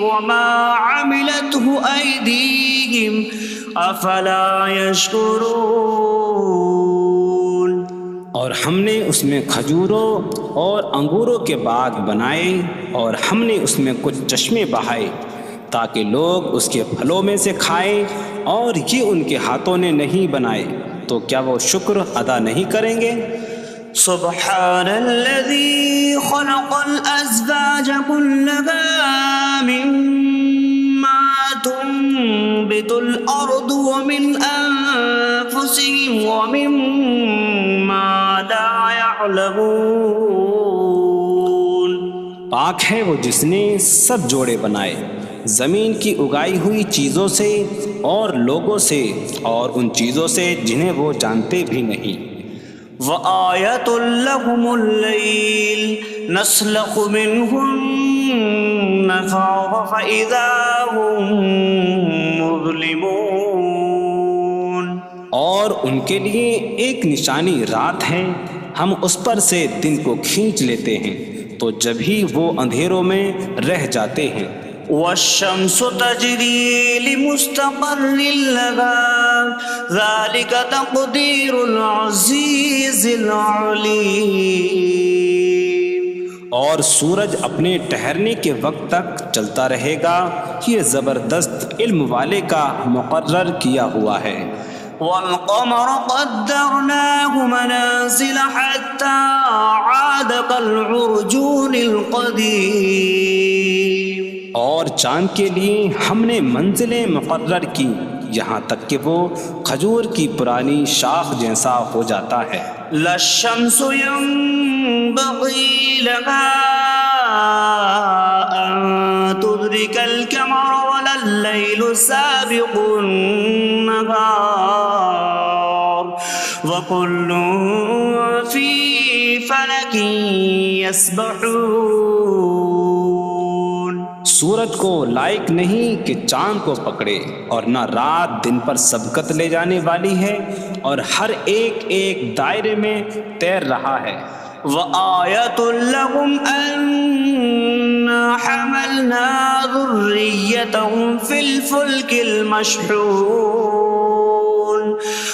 S1: وَمَا عَمِلَتْهُ أَيْدِيهِمْ أَفَلَا يَشْكُرُونَ۔
S2: اور ہم نے اس میں کھجوروں اور انگوروں کے باغ بنائے، اور ہم نے اس میں کچھ چشمے بہائے تاکہ لوگ اس کے پھلوں میں سے کھائیں، اور یہ ان کے ہاتھوں نے نہیں بنائے، تو کیا وہ شکر ادا نہیں کریں گے؟
S1: سبحان الذي خلق الأزواج كلها مما تنبت الأرض ومن أنفسهم ومما لا يعلمون۔
S2: پاک ہے وہ جس نے سب جوڑے بنائے زمین کی اگائی ہوئی چیزوں سے اور لوگوں سے اور ان چیزوں سے جنہیں وہ جانتے بھی نہیں۔
S1: وَآیَةٌ لَهُمُ اللَّيْلُ نَسْلَخُ مِنْهُ النَّهَارَ فَإِذَا هُمْ مُظْلِمُونَ۔
S2: اور ان کے لیے ایک نشانی رات ہے، ہم اس پر سے دن کو کھینچ لیتے ہیں تو جب ہی وہ اندھیروں میں رہ جاتے ہیں۔
S1: وَالشَّمْسُ تَجْرِي لِمُسْتَقَرٍّ لَهَا ذَلِكَ تَقْدِيرُ الْعَزِيزِ الْعَلِيمِ۔
S2: اور سورج اپنے ٹھہرنے کے وقت تک چلتا رہے گا، یہ زبردست علم والے کا مقرر کیا ہوا ہے۔
S1: وَالْقَمَرَ قَدَّرْنَاهُ مَنَازِلَ حَتَّى عَادَ كَالْعُرْجُونِ الْقَدِيمِ۔
S2: اور چاند کے لیے ہم نے منزلیں مقرر کی یہاں تک کہ وہ کھجور کی پرانی شاخ جیسا ہو جاتا ہے۔
S1: لا الشمس ينبغي لها أن تدرك القمر ولا الليل سابق النهار وكل في فلك يسبحون۔
S2: سورج کو لائق نہیں کہ چاند کو پکڑے، اور نہ رات دن پر سبقت لے جانے والی ہے، اور ہر ایک ایک دائرے میں تیر رہا ہے۔
S1: وَآیَةٌ لَهُمْ أَنَّا حملنا ذريتهم في الفلك المشحون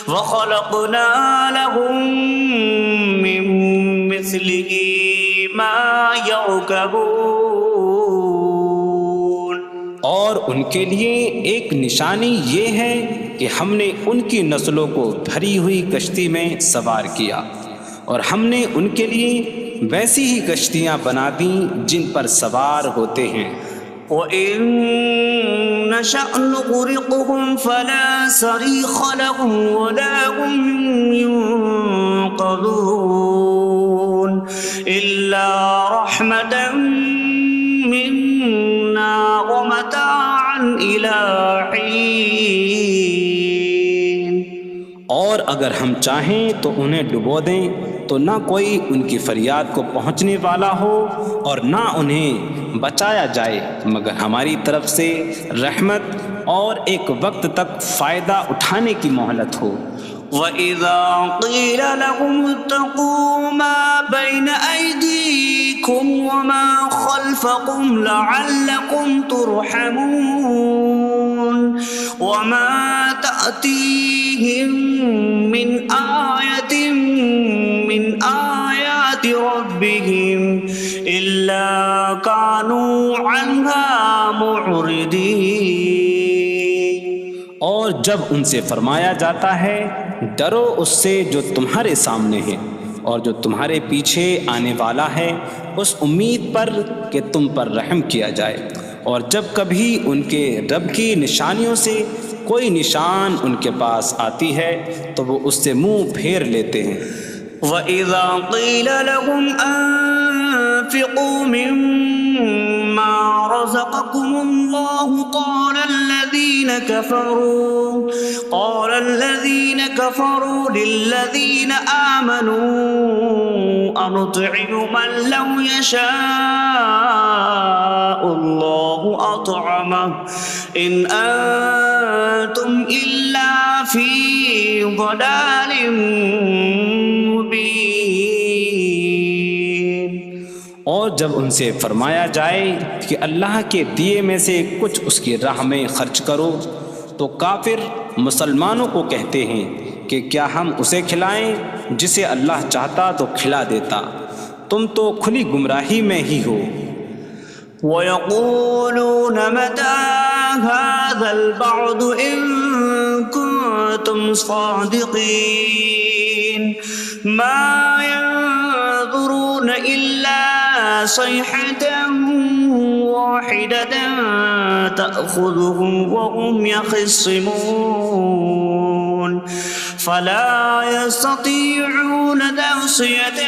S1: وخلقنا لهم من مثله ما يركبون۔
S2: اور ان کے لیے ایک نشانی یہ ہے کہ ہم نے ان کی نسلوں کو بھری ہوئی کشتی میں سوار کیا، اور ہم نے ان کے لیے ویسی ہی کشتیاں بنا دیں جن پر سوار ہوتے ہیں۔
S1: وَإِن نَّشَأْ نُغْرِقْهُمْ فَلَا صَرِيخَ لَهُمْ وَلَا هُمْ يُنقَذُونَ إِلَّا رَحْمَةً مِّنَّا وَمَتَاعًا إِلَىٰ حِينٍ۔
S2: اور اگر ہم چاہیں تو انہیں ڈبو دیں تو نہ کوئی ان کی فریاد کو پہنچنے والا ہو اور نہ انہیں بچایا جائے مگر ہماری طرف سے رحمت اور ایک وقت تک فائدہ اٹھانے کی مہلت ہو۔
S1: وَإِذَا قِيلَ لَهُمُ اتَّقُوا مَا بَيْنَ أَيْدِيكُمْ وَمَا خَلْفَكُمْ لَعَلَّكُمْ تُرْحَمُونَ وَمَا تَأْتِيهِم مِّنْ آيَةٍ مِّنْ آيَاتِ رَبِّهِمْ إِلَّا كَانُوا عَنْهَا مُعْرِضِينَ۔
S2: اور جب ان سے فرمایا جاتا ہے ڈرو اس سے جو تمہارے سامنے ہے اور جو تمہارے پیچھے آنے والا ہے، اس امید پر کہ تم پر رحم کیا جائے، اور جب کبھی ان کے رب کی نشانیوں سے کوئی نشان ان کے پاس آتی ہے تو وہ اس سے منہ پھیر لیتے ہیں۔
S1: وَإِذَا قِيلَ لَهُمْ أَنفِقُوا مِمَّا رَزَقَكُمُ اللَّهُ قَالَ الَّذِينَ كَفَرُوا لِلَّذِينَ آمَنُوا أَنُطْعِمُ مَن لَّوْ يَشَاءُ اللَّهُ أَطْعَمَهُ إِنْ أَنتُمْ إِلَّا فِي ضَلَالٍ مُّبِينٍ۔
S2: اور جب ان سے فرمایا جائے کہ اللہ کے دیے میں سے کچھ اس کی راہ میں خرچ کرو تو کافر مسلمانوں کو کہتے ہیں کہ کیا ہم اسے کھلائیں جسے اللہ چاہتا تو کھلا دیتا، تم تو کھلی گمراہی میں ہی ہو۔
S1: وَيَقُولُونَ مَتَىٰ هَٰذَا الْوَعْدُ إِن كُنتُمْ صَادِقِينَ مَا يَنظُرُونَ إِلَّا صَيْحَةً وَاحِدَةً تَأْخُذُهُمْ وَهُمْ يَخِصِّمُونَ فَلَا يَسْتَطِيعُونَ تَوْصِيَةً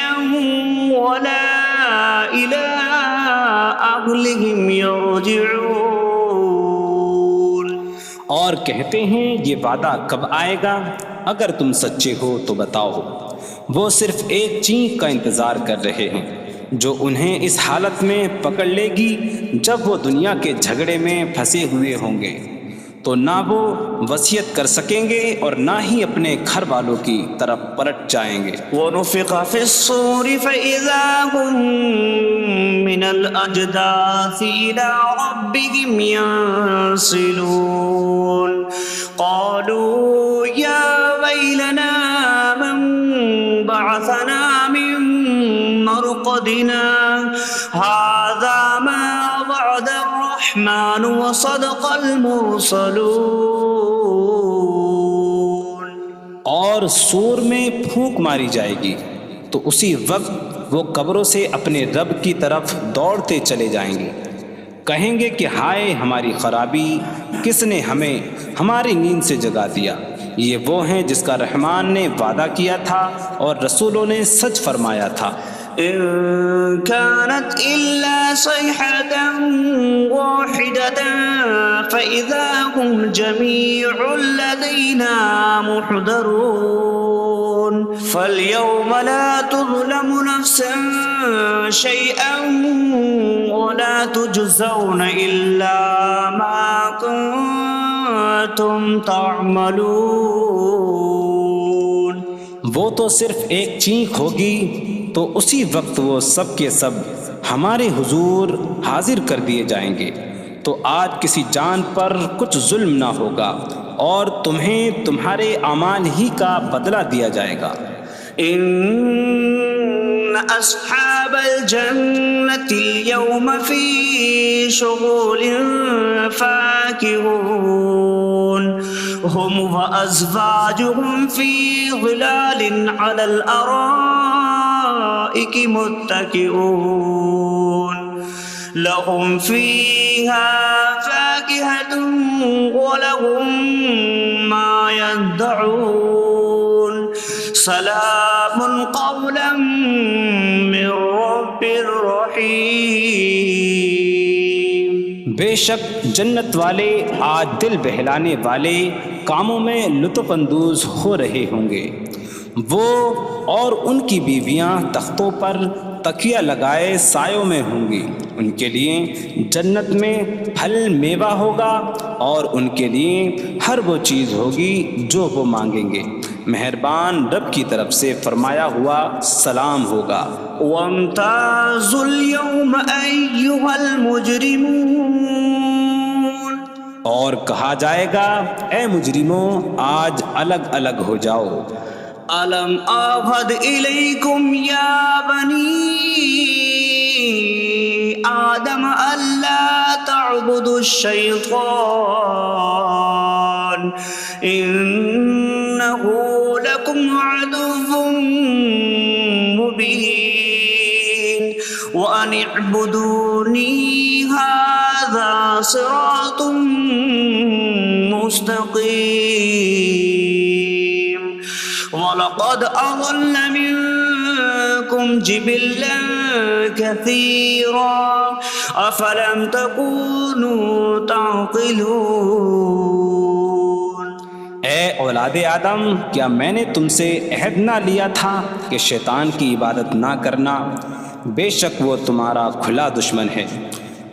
S1: وَلَا إِلَىٰ أَهْلِهِمْ يَرْجِعُونَ۔
S2: اور کہتے ہیں یہ وعدہ کب آئے گا؟ اگر تم سچے ہو تو بتاؤ۔ وہ صرف ایک چینخ کا انتظار کر رہے ہیں جو انہیں اس حالت میں پکڑ لے گی جب وہ دنیا کے جھگڑے میں پھنسے ہوئے ہوں گے، تو نہ وہ وصیت کر سکیں گے اور نہ ہی اپنے گھر والوں کی طرف پلٹ جائیں گے۔
S1: وَنُفِخَ فِي الصُّورِ فَإِذَا هُم مِّنَ الْأَجْدَاثِ إِلَىٰ رَبِّهِمْ يَنسِلُونَ قَالُوا يَا وَيْلَنَا مَن بَعَثَنَا مِن مَّرْقَدِنَا هَٰذَا مَا وَعَدَ الرَّحْمَٰنُ وَصَدَقَ الْمُرْسَلُونَ۔
S2: اور سور میں پھونک ماری جائے گی تو اسی وقت وہ قبروں سے اپنے رب کی طرف دوڑتے چلے جائیں گے، کہیں گے کہ ہائے ہماری خرابی، کس نے ہمیں ہماری نیند سے جگا دیا۔ یہ وہ ہیں جس کا رحمان نے وعدہ کیا تھا اور رسولوں نے سچ فرمایا تھا۔
S1: إن كانت إلا صيحة واحدة فإذا هم جميع لدينا محضرون فاليوم لا تظلم نفس شيئا ولا تجزون إلا ما كنتم تعملون۔
S2: وہ تو صرف ایک چینخ ہوگی تو اسی وقت وہ سب کے سب ہمارے حضور حاضر کر دیے جائیں گے۔ تو آج کسی جان پر کچھ ظلم نہ ہوگا اور تمہیں تمہارے اعمال ہی کا بدلہ دیا جائے گا۔
S1: إن أصحاب الجنة اليوم في شغل فاكهون هم وأزواجهم في ظلال على الأرائك متكئون لهم فيها فاكهة ولهم ما يدعون سلام قولا من رب رحیم۔
S2: بے شک جنت والے آج دل بہلانے والے کاموں میں لطف اندوز ہو رہے ہوں گے۔ وہ اور ان کی بیویاں تختوں پر تکیہ لگائے سایوں میں ہوں گی۔ ان کے لیے جنت میں پھل میوہ ہوگا اور ان کے لیے ہر وہ چیز ہوگی جو وہ مانگیں گے۔ مہربان رب کی طرف سے فرمایا ہوا سلام ہوگا۔
S1: وامتازوا اليوم أيها المجرمون،
S2: اور کہا جائے گا اے مجرموں آج الگ الگ ہو جاؤ۔
S1: ألم أعهد إليكم يا بني آدم ألا تعبدوا الشيطان إنه لكم عدو مبين وأن اعبدوني هذا صراط مستقيم وَلَقَدْ أَضَلَّ مِنكُمْ جِبِلًّا كَثِيرًا أَفَلَمْ تَكُونُوا تَعْقِلُونَ۔
S2: اے اولاد آدم، کیا میں نے تم سے عہد نہ لیا تھا کہ شیطان کی عبادت نہ کرنا؟ بے شک وہ تمہارا کھلا دشمن ہے،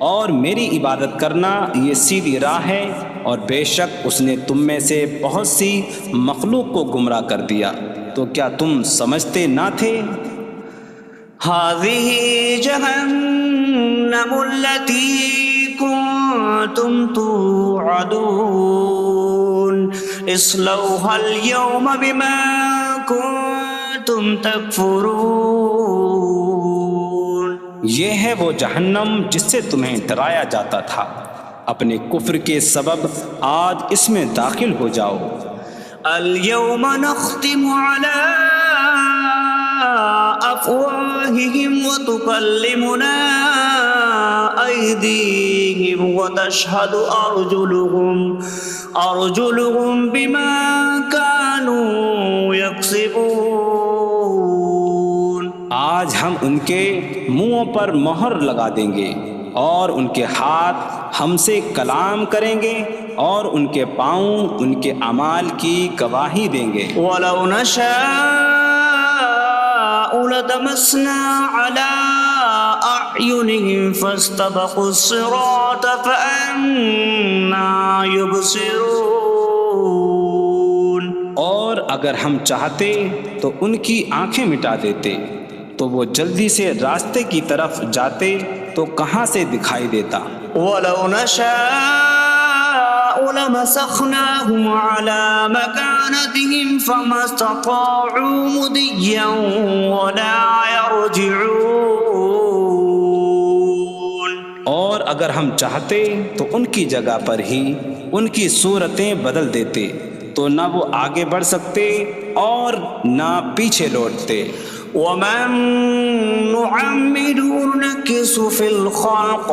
S2: اور میری عبادت کرنا یہ سیدھی راہ ہے، اور بے شک اس نے تم میں سے بہت سی مخلوق کو گمراہ کر دیا، تو کیا تم سمجھتے نہ تھے؟
S1: هذه جهنم التي كنتم توعدون اصلوها اليوم بما كنتم تكفرون۔
S2: یہ ہے وہ جہنم جس سے تمہیں ڈرایا جاتا تھا، اپنے کفر کے سبب آج اس میں داخل ہو جاؤ۔
S1: اليوم نختم على أفواههم وتكلمنا أيديهم وتشهد أرجلهم بما كانوا يكسبون۔
S2: آج ہم ان کے منہوں پر مہر لگا دیں گے، اور ان کے ہاتھ ہم سے کلام کریں گے، اور ان کے پاؤں ان کے اعمال کی گواہی دیں گے۔
S1: وَلَوْ نَشَاءُ لَطَمَسْنَا عَلَىٰ أَعْيُنِهِمْ فَاسْتَبَقُوا الصِّرَاطَ فَأَنَّىٰ يُبْصِرُونَ۔
S2: اور اگر ہم چاہتے تو ان کی آنکھیں مٹا دیتے، تو وہ جلدی سے راستے کی طرف جاتے تو کہاں سے دکھائی دیتا۔
S1: وَلَوْ نَشَاءُ لَمَسَخْنَاهُمْ عَلَىٰ مَكَانَتِهِمْ فَمَا اسْتَطَاعُوا مُضِيًّا وَلَا يَرْجِعُونَ۔
S2: اور اگر ہم چاہتے تو ان کی جگہ پر ہی ان کی صورتیں بدل دیتے، تو نہ وہ آگے بڑھ سکتے اور نہ پیچھے لوٹتے۔
S1: وَمَن نُّعَمِّرْهُ نُنَكِّسْهُ فِي الْخَلْقِ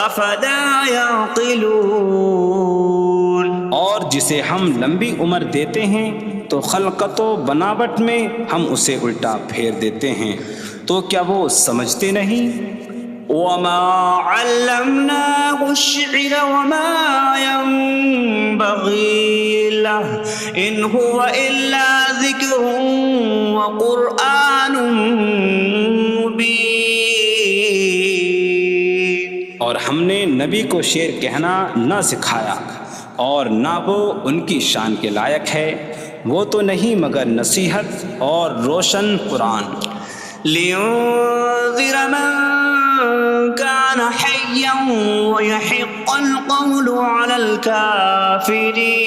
S1: أَفَلَا يَعْقِلُونَ۔
S2: اور جسے ہم لمبی عمر دیتے ہیں تو خلقت و بناوٹ میں ہم اسے الٹا پھیر دیتے ہیں، تو کیا وہ سمجھتے نہیں؟
S1: وَمَا عَلَّمْنَاهُ الشِّعْرَ وَمَا يَنبَغِي لَهُ إِنْ هُوَ إِلَّا ذِكْرٌ وَقُرْآنٌ مُّبِينٌ۔
S2: اور ہم نے نبی کو شعر کہنا نہ سکھایا، اور نہ وہ ان کی شان کے لائق ہے، وہ تو نہیں مگر نصیحت اور روشن قرآن۔
S1: لينذر من كان حيا ويحق القول على الكافرين،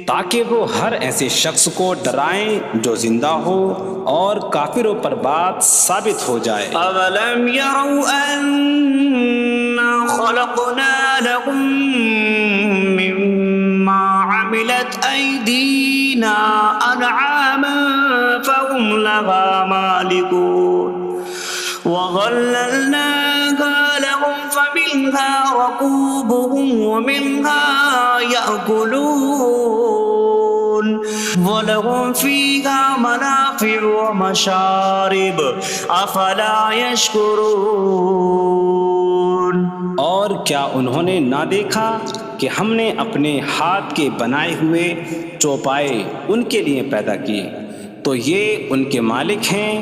S2: تاکہ وہ ہر ایسے شخص کو ڈرائیں جو زندہ ہو اور کافروں پر بات ثابت ہو جائے۔
S1: أولم يروا أنا خلقنا لهم مما عملت أيدينا أنعاما فهم لها مالكون وظللناها لهم فمنها ركوبهم ومنها يأكلون وَلَهُمْ فِيهَا مَنَافِعُ وَمَشَارِبُ أَفَلَا يَشْكُرُونَ۔
S2: اور کیا انہوں نے نہ دیکھا کہ ہم نے اپنے ہاتھ کے بنائے ہوئے چوپائے ان کے لیے پیدا کیے، تو یہ ان کے مالک ہیں،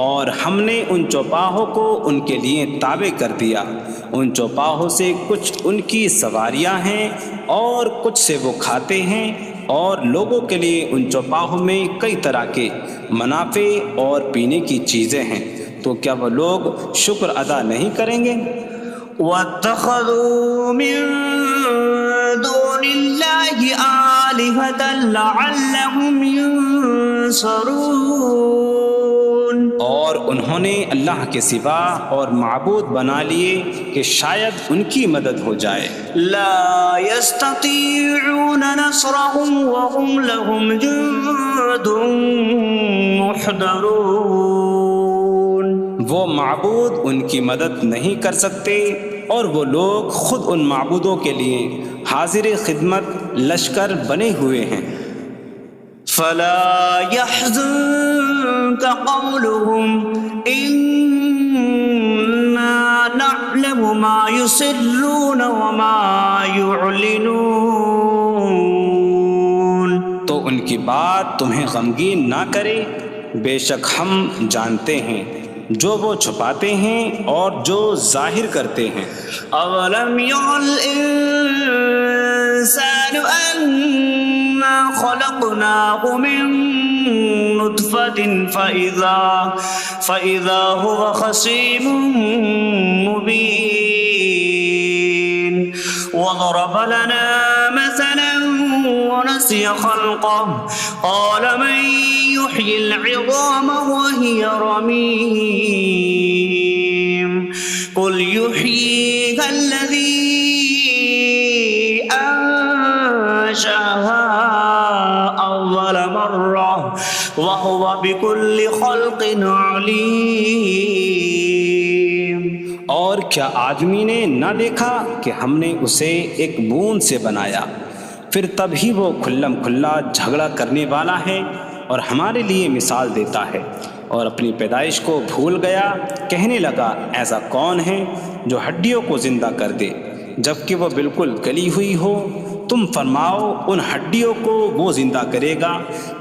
S2: اور ہم نے ان چوپاہوں کو ان کے لیے تابع کر دیا۔ ان چوپاہوں سے کچھ ان کی سواریاں ہیں اور کچھ سے وہ کھاتے ہیں، اور لوگوں کے لیے ان چوپاہوں میں کئی طرح کے منافع اور پینے کی چیزیں ہیں، تو کیا وہ لوگ شکر ادا نہیں کریں گے؟
S1: وَاتَّخَذُوا مِن دُونِ اللَّهِ آلِهَةً لَعَلَّهُمْ يُنصَرُونَ،
S2: اور انہوں نے اللہ کے سوا اور معبود بنا لیے کہ شاید ان کی مدد ہو جائے۔
S1: لا يستطيعون نصرهم وهم لهم جند محضرون،
S2: وہ معبود ان کی مدد نہیں کر سکتے، اور وہ لوگ خود ان معبودوں کے لیے حاضر خدمت لشکر بنے ہوئے ہیں۔
S1: فلا يحزنك قولهم إنا نعلم ما يسرون وما يعلنون،
S2: تو ان کی بات تمہیں غمگین نہ کرے، بے شک ہم جانتے ہیں جو وہ چھپاتے ہیں اور جو ظاہر کرتے ہیں۔
S1: اولم ير الانسان انا خلقناه من نطفة فإذا هو خصيم مبين وضرب لنا مثلا ونسي خلقه قال من يحيي العظام وهي رميم قل يحييها الذي أنشأها أول مرة وهو بكل خلق عليم۔
S2: اور کیا آدمی نے نہ دیکھا کہ ہم نے اسے ایک بوند سے بنایا، پھر تب ہی وہ کھلم کھلا جھگڑا کرنے والا ہے اور ہمارے لیے مثال دیتا ہے، اور اپنی پیدائش کو بھول گیا، کہنے لگا ایسا کون ہے جو ہڈیوں کو زندہ کر دے جبکہ وہ بالکل گلی ہوئی ہو؟ تم فرماؤ ان ہڈیوں کو وہ زندہ کرے گا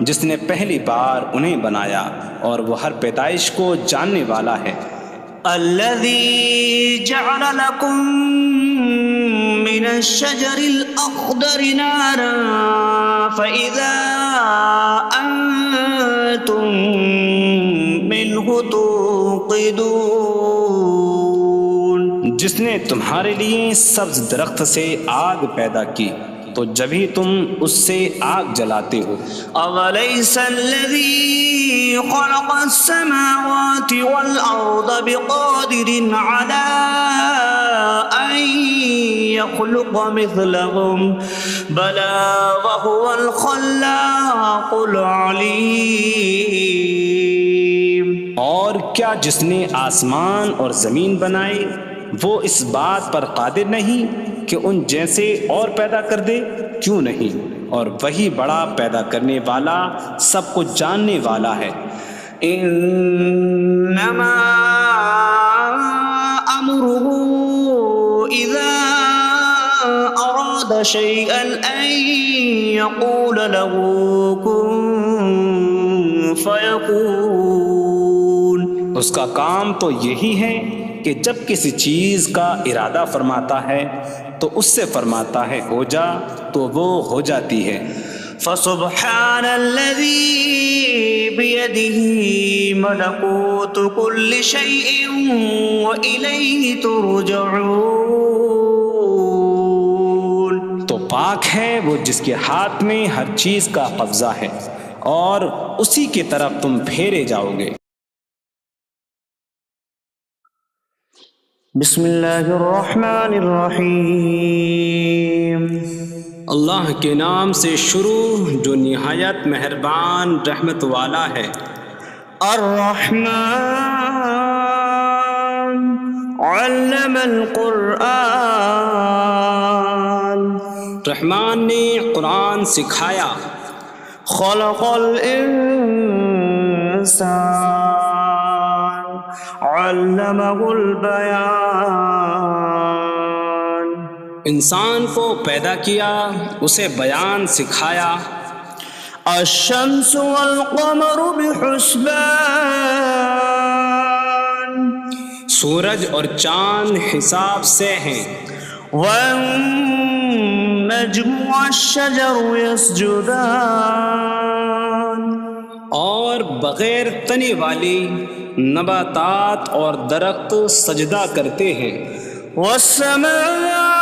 S2: جس نے پہلی بار انہیں بنایا، اور وہ ہر پیدائش کو جاننے والا ہے۔
S1: الذي جعل لكم من الشجر الأخضر نارا فإذا أنتم منه توقدون،
S2: جس نے تمہارے لیے سبز درخت سے آگ پیدا کی تو جبھی تم اس سے آگ جلاتے ہو۔
S1: أَوَلَيْسَ الَّذِي خَلَقَ السَّمَاوَاتِ وَالْأَرْضَ بِقَادِرٍ عَلَىٰ أَن يَخْلُقَ مِثْلَهُمْ بَلَىٰ وَهُوَ الْخَلَّاقُ الْعَلِيمُ۔
S2: اور کیا جس نے آسمان اور زمین بنائے وہ اس بات پر قادر نہیں کہ ان جیسے اور پیدا کر دے؟ کیوں نہیں، اور وہی بڑا پیدا کرنے والا، سب کچھ جاننے والا ہے۔
S1: انما امره اذا اراد شيئا ان يقول له كن فيكون،
S2: اس کا کام تو یہی ہے کہ جب کسی چیز کا ارادہ فرماتا ہے تو اس سے فرماتا ہے ہو جا، تو وہ ہو جاتی ہے۔
S1: فسبحان الذي بيده ملكوت كل شيء وإليه ترجعون.
S2: تو پاک ہے وہ جس کے ہاتھ میں ہر چیز کا قبضہ ہے اور اسی کی طرف تم پھیرے جاؤ گے.
S1: بسم اللہ الرحمن الرحیم.
S2: اللہ کے نام سے شروع جو نہایت مہربان رحمت والا ہے.
S1: الرحمن علم القرآن.
S2: رحمان نے قرآن سکھایا.
S1: خلق الانسان علمہ البیان.
S2: انسان کو پیدا کیا اسے بیان سکھایا.
S1: الشمس والقمر بحسبان.
S2: سورج اور چاند حساب سے ہیں.
S1: والنجم والشجر يسجدان.
S2: اور بغیر تنے والی نباتات اور درخت سجدہ کرتے ہیں.
S1: والسماء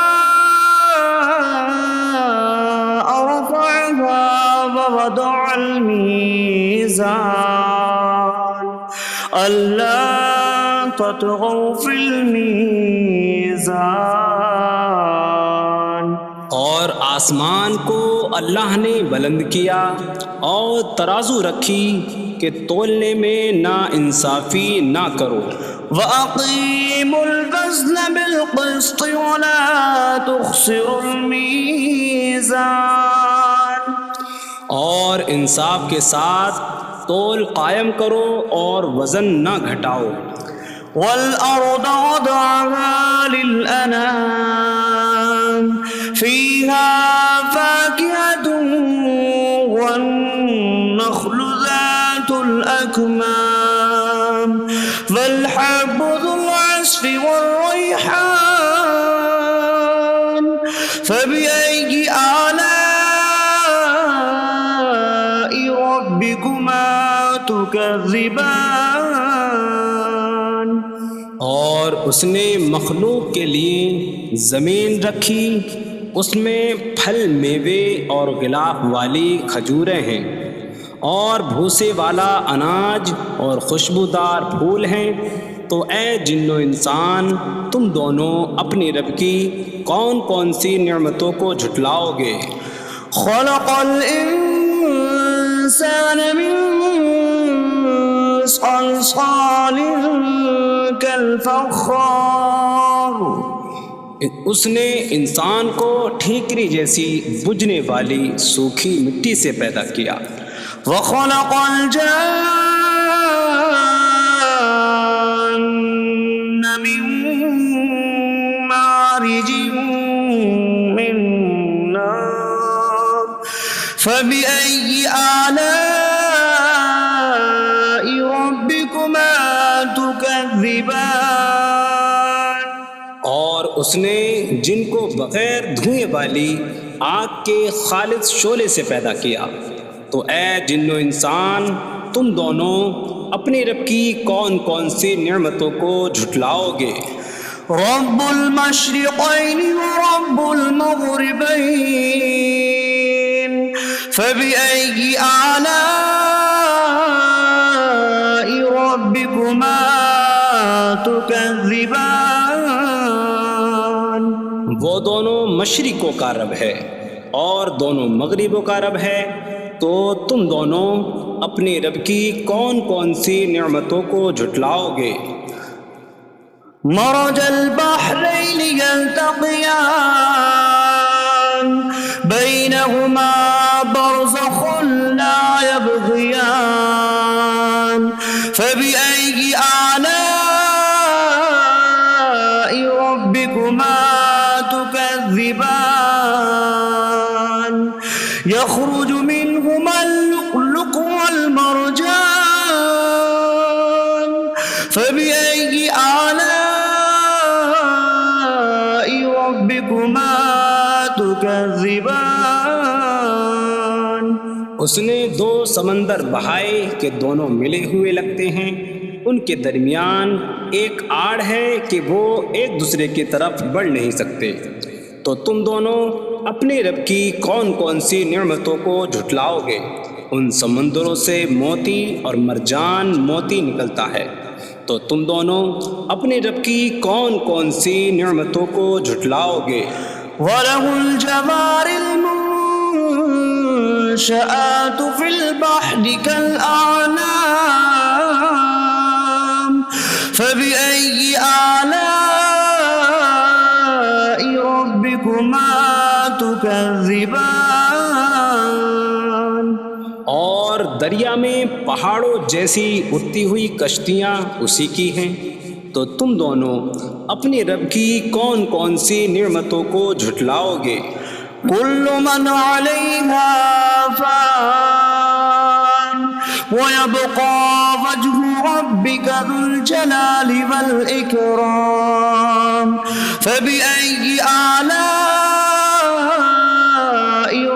S1: رفعها ووضع الميزان ألا تطغوا في الميزان.
S2: اور آسمان کو اللہ نے بلند کیا اور ترازو رکھی کہ تولنے میں نا انصافی نہ کرو.
S1: وَأَقِيمُوا الْوَزْنَ بِالْقِسْطِ وَلَا تُخْسِرُوا الْمِيزَانَ.
S2: اور انصاف کے ساتھ تول قائم کرو اور وزن نہ گھٹاؤ.
S1: وَالْأَرْضَ وَضَعَهَا لِلْأَنَامِ فِيهَا فَاكِهَةٌ وَالنَّخْلُ ذَاتُ الْأَكْمَامِ وَالْحَبُّ ذُو الْعَصْفِ وَالرَّيْحَانُ فَبِأَيِّ آلَاءِ رَبِّكُمَا تُكَذِّبَانِ.
S2: اور اس نے مخلوق کے لیے زمین رکھی، اس میں پھل میوے اور غلاف والی کھجوریں ہیں اور بھوسے والا اناج اور خوشبودار پھول ہیں. تو اے جن و انسان تم دونوں اپنی رب کی کون کون سی نعمتوں کو جھٹلاؤ گے.
S1: خلق الانسان من صلصال کالفخار.
S2: اس نے انسان کو ٹھیکری جیسی بجھنے والی سوکھی مٹی سے پیدا کیا.
S1: وخلق الجان من مارج من نار فبأي آلاء ربكما تكذبان.
S2: اور اس نے جن کو بغیر دھوئیں والی آگ کے خالص شعلے سے پیدا کیا. تو اے جن و انسان تم دونوں اپنے رب کی کون کون سی نعمتوں کو جھٹلاؤ گے.
S1: رب المشرقین ورب المغربین فبأي آلاء ربكما تكذبان.
S2: وہ دونوں مشرقوں کا رب ہے اور دونوں مغربوں کا رب ہے. تو تم دونوں اپنے رب کی کون کون سی نعمتوں کو جھٹلاؤ گے.
S1: مرج البحرین یلتقیان بینہما برزخ لا یبغیان فبأي آلاء ربكما تكذبان. يخرج منهما اللؤلؤ والمرجان فبأي آلاء ربكما تكذبان.
S2: اس نے دو سمندر بہائے کہ دونوں ملے ہوئے لگتے ہیں، ان کے درمیان ایک آڑ ہے کہ وہ ایک دوسرے کی طرف بڑھ نہیں سکتے، تو تم دونوں اپنے رب کی کون کون سی نعمتوں کو جھٹلاؤ گے؟ ان سمندروں سے موتی اور مرجان موتی نکلتا ہے، تو تم دونوں اپنے رب کی کون کون سی نعمتوں کو جھٹلاؤ گے؟
S1: وَلَهُ الْجَوَارِ الْمُنشَآتُ فِي الْبَحْرِ كَالْأَعْلَامِ فَبِأَيِّ آلَاءِ رَبِّكُمَا تُكَذِّبَانِ؟
S2: اور دریا میں پہاڑوں جیسی اڑتی ہوئی کشتیاں اسی کی ہیں، تو تم دونوں اپنے رب کی کون کون سی نعمتوں کو جھٹلاؤ گے؟
S1: كُلُّ مَنْ عَلَيْهَا فَانٍ وَيَبْقَى وَجْهُ رَبِّكَ ذُو الْجَلَالِ وَالْإِكْرَامِ فَبِأَيِّ آلَاءِ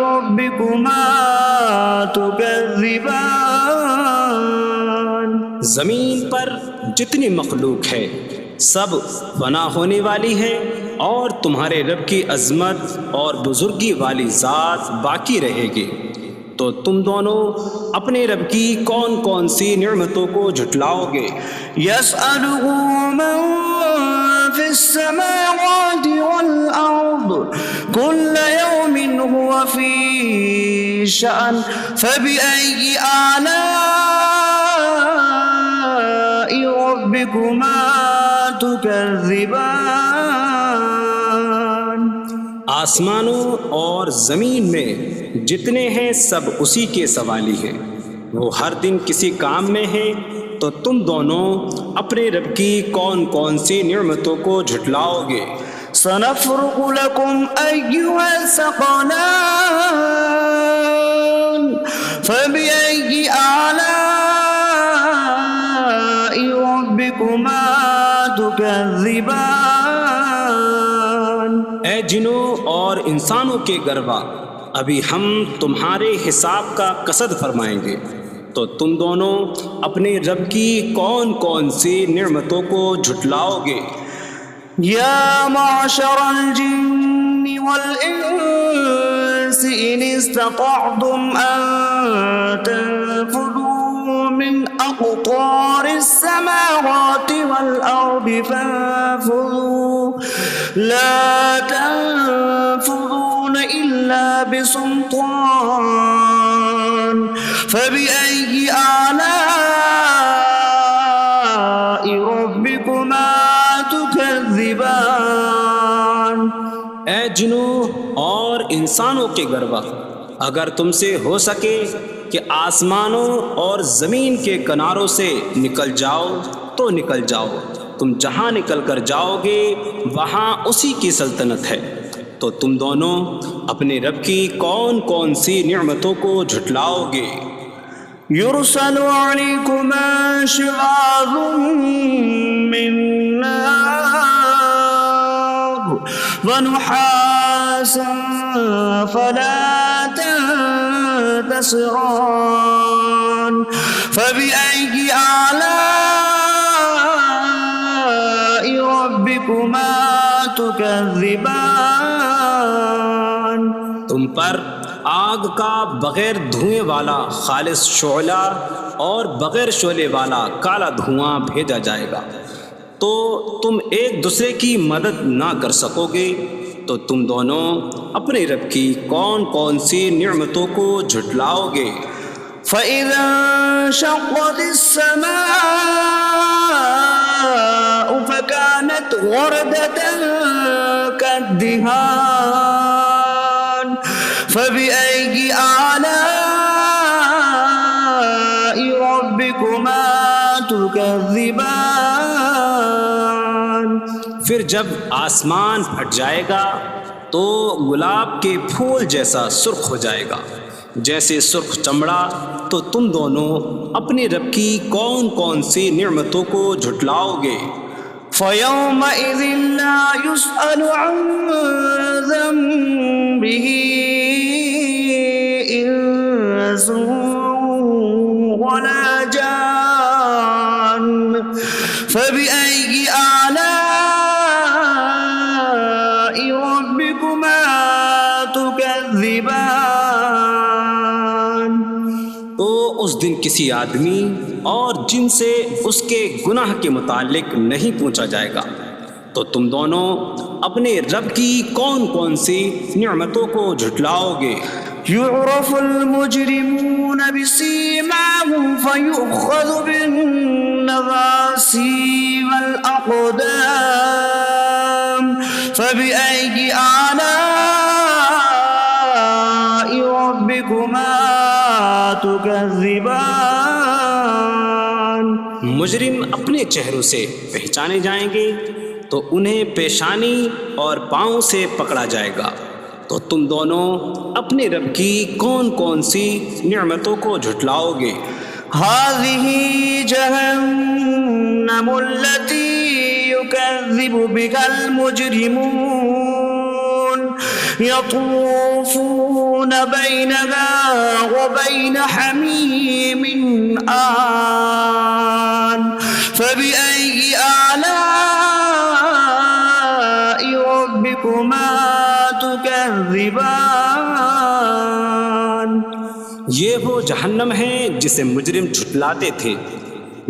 S1: رَبِّكُمَا تُكَذِّبَانِ؟
S2: زمین پر جتنی مخلوق ہے سب فنا ہونے والی ہے، اور تمہارے رب کی عظمت اور بزرگی والی ذات باقی رہے گی، تو تم دونوں اپنے رب کی کون کون سی نعمتوں کو جھٹلاؤ گے؟
S1: يَسْأَلُهُ مَن فِي السَّمَاوَاتِ وَالْأَرْضِ كُلَّ يَوْمٍ هُوَ فِي شَأْنٍ فَبِأَيِّ آلَاءِ رَبِّكُمَا تُكَذِّبَانِ؟
S2: آسمانوں اور زمین میں جتنے ہیں سب اسی کے سوالی ہیں، وہ ہر دن کسی کام میں ہیں، تو تم دونوں اپنے رب کی کون کون سی نعمتوں کو جھٹلاؤ گے؟
S1: سَنَفْرُغُ لَكُمْ أَيُّهَ الثَّقَلَانِ فَبِأَيِّ آلَاءِ رَبِّكُمَا تُكَذِّبَانِ؟
S2: اے جنوں اور انسانوں کے گروہ، ابھی ہم تمہارے حساب کا قصد فرمائیں گے، تو تم دونوں اپنے رب کی کون کون سی نعمتوں کو جھٹلاؤ گے؟
S1: يا معشر الجن والإنس إن استطعتم أن تنفذوا من أقطار السماوات والأرض فانفذوا لا تنفذون إلا بسلطان فبأي آلاء ربكما تكذبان؟
S2: اے جنوں اور انسانوں کے گروہ، اگر تم سے ہو سکے کہ آسمانوں اور زمین کے کناروں سے نکل جاؤ تو نکل جاؤ، تم جہاں نکل کر جاؤ گے وہاں اسی کی سلطنت ہے، تو تم دونوں اپنے رب کی کون کون سی نعمتوں کو جھٹلاؤ گے؟
S1: يرسل عليكما شواظ من نار ونحاس فلا تنتصران فبأي آلاء ربكما تكذبان؟
S2: تم پر آگ کا بغیر دھوئیں والا خالص شعلہ اور بغیر شعلے والا کالا دھواں بھیجا جائے گا، تو تم ایک دوسرے کی مدد نہ کر سکو گے، تو تم دونوں اپنے رب کی کون کون سی نعمتوں کو جھٹلاؤ گے؟
S1: فَإِذَا انشَقَّتِ السَّمَاءُ فَكَانَتْ وَرْدَةً كَالدِّهَانِ فَبِأَيِّ آلَاءِ رَبِّكُمَا تُكَذِّبَانِ؟
S2: پھر جب آسمان پھٹ جائے گا تو گلاب کے پھول جیسا سرخ ہو جائے گا جیسے سرخ چمڑا، تو تم دونوں اپنے رب کی کون کون سی نعمتوں کو جھٹلاؤ گے؟
S1: فَيَوْمَئِذٍ لَا يُسْأَلُ عَنْ ذَنبِهِ إِنسٌ إنس ولا جان فبأي آلاء ربكما تكذبان
S2: تو اس دن کسی آدمی اور جن سے اس کے گناہ کے متعلق نہیں پوچھا جائے گا، تو تم دونوں اپنے رب کی کون کون سی نعمتوں کو جھٹلاؤ گے؟
S1: يعرف المجرمون بسيماهم فيؤخذ بالنواصي والأقدام فبأي آلاء ربكما تكذبان
S2: مجرم اپنے چہروں سے پہچانے جائیں گے تو انہیں پیشانی اور پاؤں سے پکڑا جائے گا، تو تم دونوں اپنے رب کی کون کون سی نعمتوں کو جھٹلاؤ گے؟
S1: هذه جهنم التي يكذب بها المجرمون يطوفون بينها وبين حميم آن فبأي آلاء ربكما تكذبان
S2: یہ وہ جہنم ہے جسے مجرم جھٹلاتے تھے۔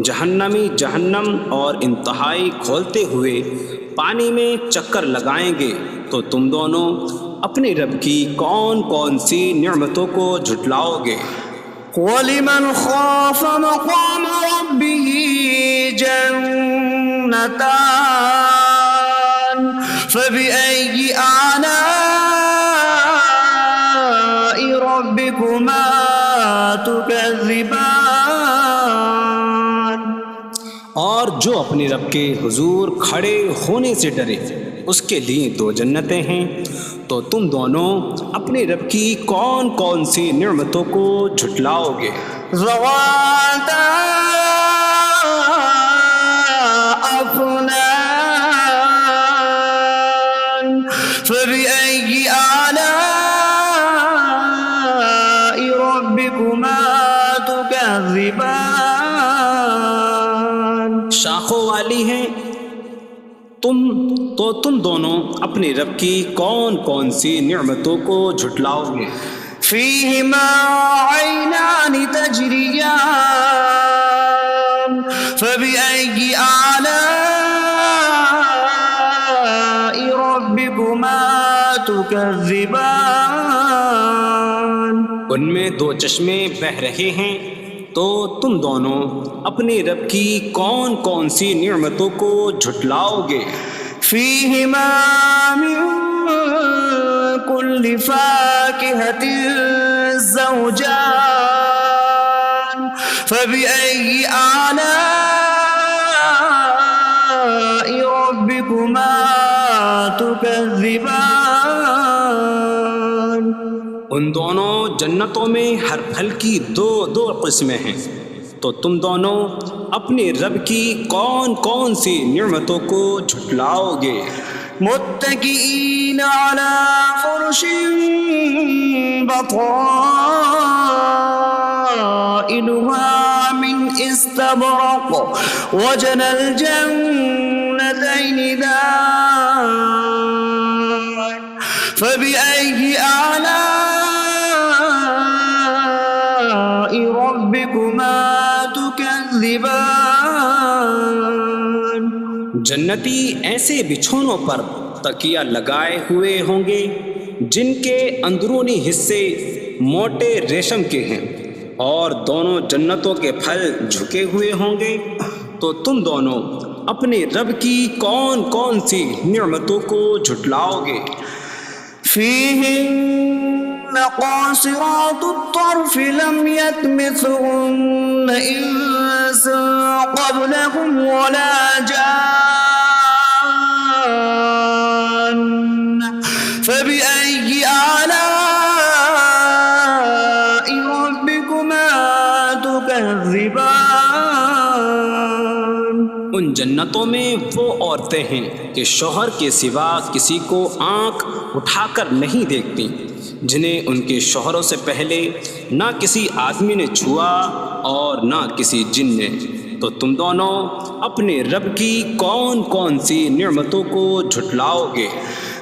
S2: جہنمی جہنم اور انتہائی کھولتے ہوئے پانی میں چکر لگائیں گے، تو تم دونوں اپنے رب کی کون کون سی نعمتوں کو جھٹلاؤ گے؟
S1: وَلِمَنْ خَافَ مَقَامَ رَبِّهِ جَنَّتَانِ فَبِأَيِّ آلَاءِ رَبِّكُمَا تُكَذِّبَانِ
S2: اور جو اپنے رب کے حضور کھڑے ہونے سے ڈرے، اس کے لیے 2 جنتیں ہیں، تو تم دونوں اپنے رب کی کون کون سی نعمتوں کو جھٹلاؤ گے؟
S1: ذواتا أفنان فبأي آلاء ربكما تكذبان
S2: شاخوں والی ہیں، تم دونوں اپنے رب کی کون کون سی نعمتوں کو جھٹلاؤ گے؟
S1: فيهما عينان تجريان فبأي آلاء ربكما تكذبان
S2: ان میں 2 چشمے بہہ رہے ہیں، تو تم دونوں اپنے رب کی کون کون سی نعمتوں کو جھٹلاؤ گے؟
S1: فيهما من كل فاكهة زوجان فبأي آلاء ربكما تكذبان
S2: ان دونوں جنتوں میں ہر پھل کی 2 قسمیں ہیں، تو تم دونوں اپنے رب کی کون کون سی نعمتوں کو جھٹلاؤ گے؟
S1: متكئين على فرش بطائنها من استبرق وجنى الجنتين دان فبأي آلاء ربكما تكذبان
S2: جنتی ایسے بچھونوں پر تکیہ لگائے ہوئے ہوں گے جن کے اندرونی حصے موٹے ریشم کے ہیں، اور دونوں جنتوں کے پھل جھکے ہوئے ہوں گے، تو تم دونوں اپنے رب کی کون کون سی نعمتوں کو جھٹلاؤ گے؟
S1: فيهن قاصرات الطرف لم يطمثهن إنس قبلهم ولا جان فبأي آلاء ربكما تكذبان
S2: ان ان جنتوں میں وہ عورتیں ہیں کہ شوہر کے سوا کسی کو آنکھ اٹھا کر نہیں دیکھتی، جنہیں ان کے شوہروں سے پہلے نہ کسی آدمی نے چھوا اور نہ کسی جن نے۔ تو تم دونوں اپنے رب کی کون کون سی نعمتوں کو جھٹلاؤ گے؟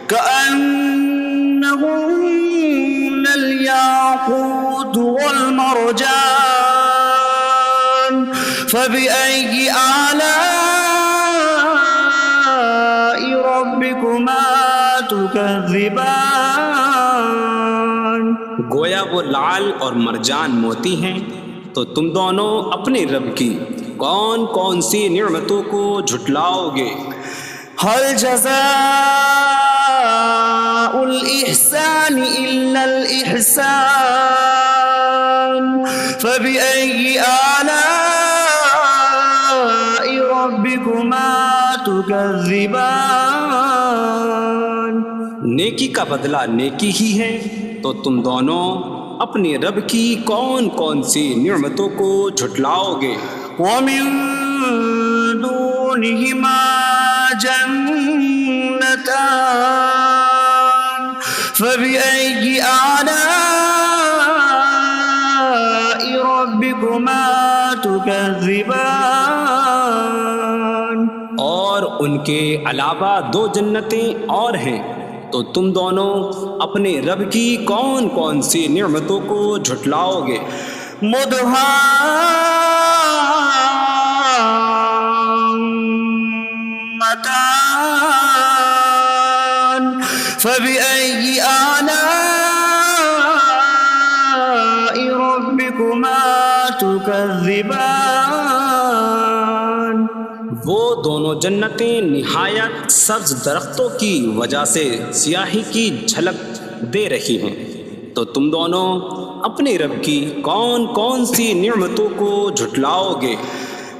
S1: كأنهن الياقوت والمرجان فبأي آلاء ربكما تكذبان۔
S2: گویا وہ لعل اور مرجان موتی ہیں۔ تو تم دونوں اپنے رب کی کون کون سی نعمتوں کو جھٹلاؤ گے؟
S1: هل جزاء الإحسان إلا الإحسان فبأي آلاء ربكما تكذبان۔
S2: نیکی کا بدلہ نیکی ہی ہے، تو تم دونوں اپنے رب کی کون کون سی نعمتوں کو جھٹلاؤ گے؟
S1: ومن دونهما جنتان فبأي آلاء ربكما تكذبان۔
S2: اور ان کے علاوہ دو جنتیں اور ہیں، تو تم دونوں اپنے رب کی کون کون سی نعمتوں کو جھٹلاؤ گے؟
S1: مدهامتان فبأي آلاء ربكما تكذبان۔
S2: وہ دونوں جنتیں نہایت سبز درختوں کی وجہ سے سیاہی کی جھلک دے رہی ہیں، تو تم دونوں اپنے رب کی کون کون سی نعمتوں کو جھٹلاؤ گے؟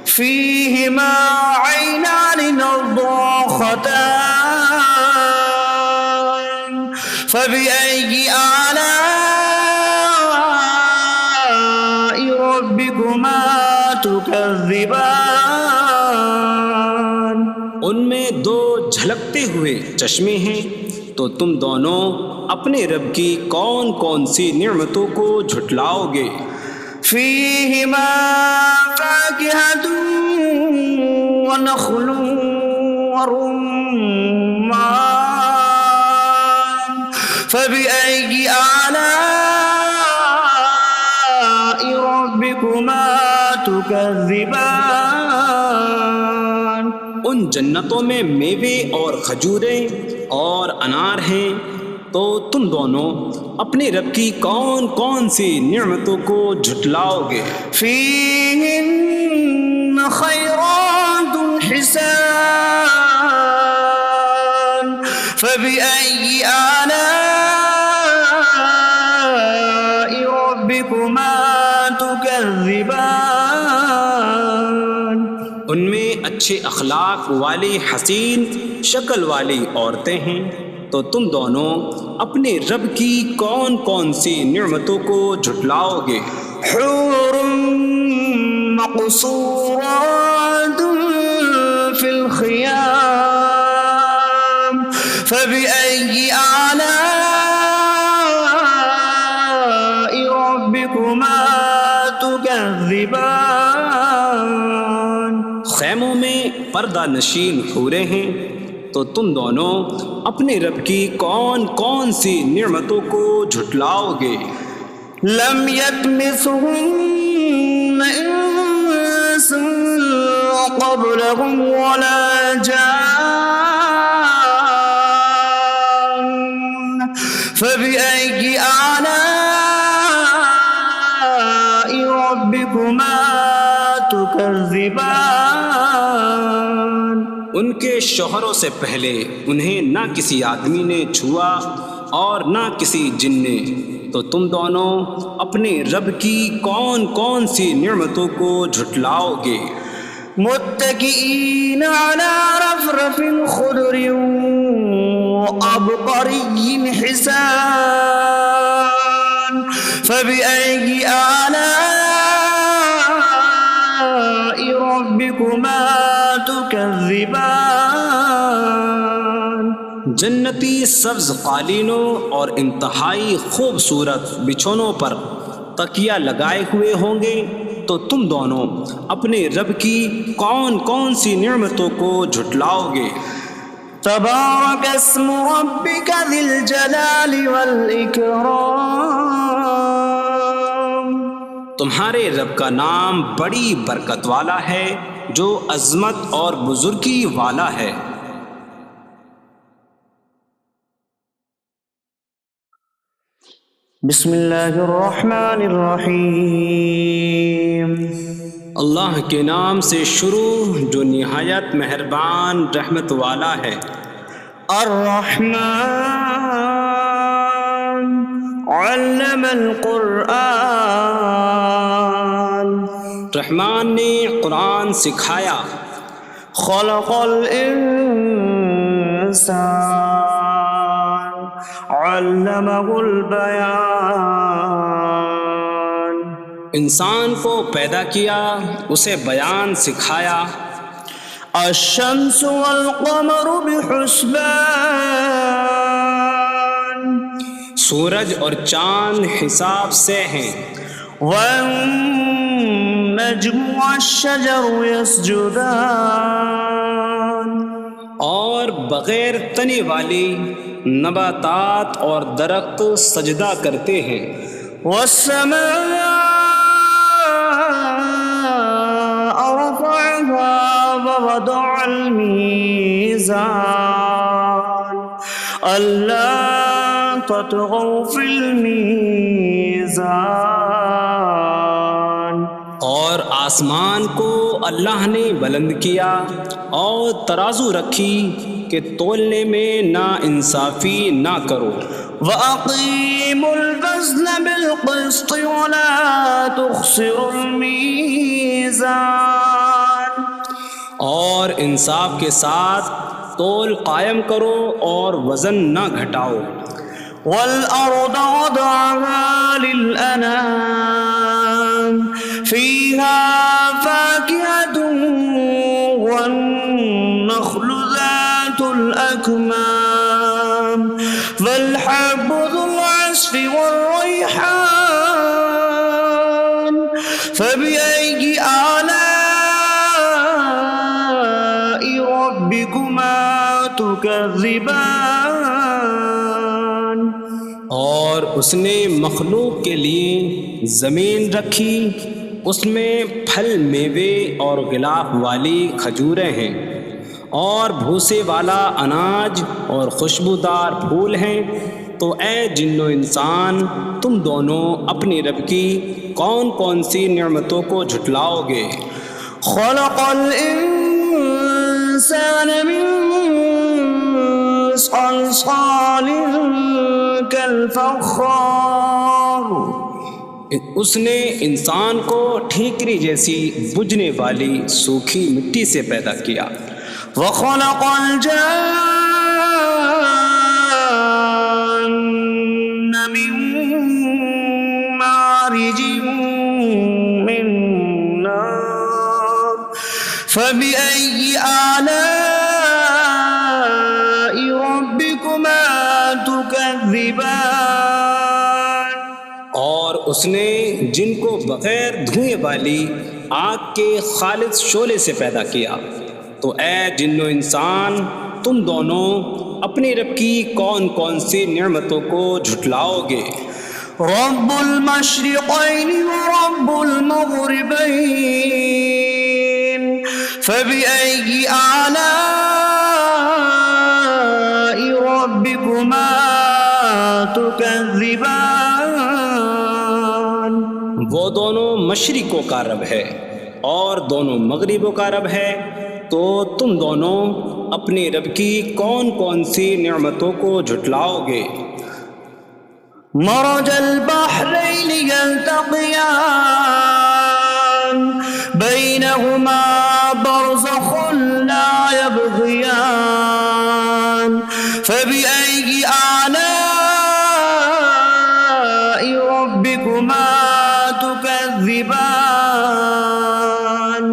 S1: فيهما عينان نضاختان فبأي آلاء ربكما تكذبان۔
S2: ان میں دو جھلکتے ہوئے چشمے ہیں، تو تم دونوں اپنے رب کی کون کون سی نعمتوں کو جھٹلاؤ گے؟
S1: فيهما فاكهة ونخل ورمان فبأي آلاء ربكما تكذبان۔
S2: ان جنتوں میں میوے اور کھجوریں اور انار ہیں، تو تم دونوں اپنے رب کی کون کون سی نعمتوں کو جھٹلاؤ گے؟
S1: فيهن خيرات حسان فبأي آلاء ربكما تكذبان۔
S2: ان میں اچھے اخلاق والی حسین شکل والی عورتیں ہیں، تو تم دونوں اپنے رب کی کون کون سی نعمتوں کو جھٹلاؤ گے؟
S1: حور مقصورات في الخيام فبأي آلاء ربكما تكذبان۔
S2: خیموں میں پردہ نشین حوریں ہیں، تو تم دونوں اپنے رب کی کون کون سی نعمتوں کو جھٹلاؤ گے؟
S1: لم يطمثهن انس قبلهم ولا جان فبأي آلاء ربكما تكذبان۔
S2: ان کے شوہروں سے پہلے انہیں نہ کسی آدمی نے چھوا اور نہ کسی جن نے، تو تم دونوں اپنے رب کی کون کون سی نعمتوں کو جھٹلاؤ گے؟
S1: متكئين على رفرف خضر وعبقري حسان فبأي آلاء ربكما تكذبان۔ تكذبان.
S2: جنتی سبز قالینوں اور انتہائی خوبصورت بچھونوں پر تکیہ لگائے ہوئے ہوں گے، تو تم دونوں اپنے رب کی کون کون سی نعمتوں کو جھٹلاؤ گے؟
S1: تبارك اسم ربك ذي الجلال والإكرام.
S2: تمہارے رب کا نام بڑی برکت والا ہے جو عظمت اور بزرگی والا ہے۔
S1: بسم اللہ الرحمن الرحیم۔
S2: اللہ کے نام سے شروع جو نہایت مہربان رحمت والا ہے۔
S1: الرحمن علم القرآن،
S2: رحمان نے قرآن سکھایا۔
S1: خلق الانسان علمہ البیان،
S2: انسان کو پیدا کیا، اسے بیان سکھایا۔
S1: الشمس والقمر بحسبان،
S2: سورج اور چاند حساب سے ہیں۔
S1: والنجم والشجر يسجدان،
S2: اور بغیر تنے والی نباتات اور درخت سجدہ کرتے ہیں۔
S1: والسماء رفعها ووضع الميزان، ألا تطغوا في الميزان،
S2: اور آسمان کو اللہ نے بلند کیا اور ترازو رکھی کہ تولنے میں نا انصافی نہ کرو۔
S1: وَأَقِيمُوا الْوَزْنَ بِالْقِسْطِ وَلَا تُخْسِرُوا الْمِيزَانَ،
S2: اور انصاف کے ساتھ تول قائم کرو اور وزن نہ گھٹاؤ۔
S1: وَالْأَرْضَ وَضَعَهَا لِلْأَنَامِ، فِيهَا فَاكِهَةٌ وَالنَّخْلُ ذَاتُ الْأَكْمَامِ وَالْحَبُّ ذُو الْعَصْفِ وَالرَّيْحَانُ، فَبِأَيِّ آلَاءِ رَبِّكُمَا تُكَذِّبَانِ،
S2: اور اس نے مخلوق کے لیے زمین رکھی، اس میں پھل میوے اور غلاف والی کھجوریں ہیں، اور بھوسے والا اناج اور خوشبودار پھول ہیں۔ تو اے جن و انسان، تم دونوں اپنی رب کی کون کون سی نعمتوں کو جھٹلاؤ گے؟
S1: خلق الانسان من صلصال کالفخار،
S2: اس نے انسان کو ٹھیکری جیسی بجھنے والی سوکھی مٹی سے پیدا کیا۔
S1: وخلق الجان من مارج من نار، فبأي آلاء ربكما تكذبان،
S2: اور اس نے جن کو بغیر دھوئیں والی آگ کے خالص شعلے سے پیدا کیا۔ تو اے جن و انسان، تم دونوں اپنی رب کی کون کون سی نعمتوں کو جھٹلاؤ گے؟
S1: رب المشرقین ورب المغربین، فبأي آلاء ربكما تكذبان،
S2: وہ دونوں مشرقوں کا رب ہے اور دونوں مغربوں کا رب ہے، تو تم دونوں اپنی رب کی کون کون سی نعمتوں کو جھٹلاؤ گے؟
S1: مرج البحرین یلتقیان، بینہما برزخ لا یبغیان، فبأي آلاء ربكما تكذبان،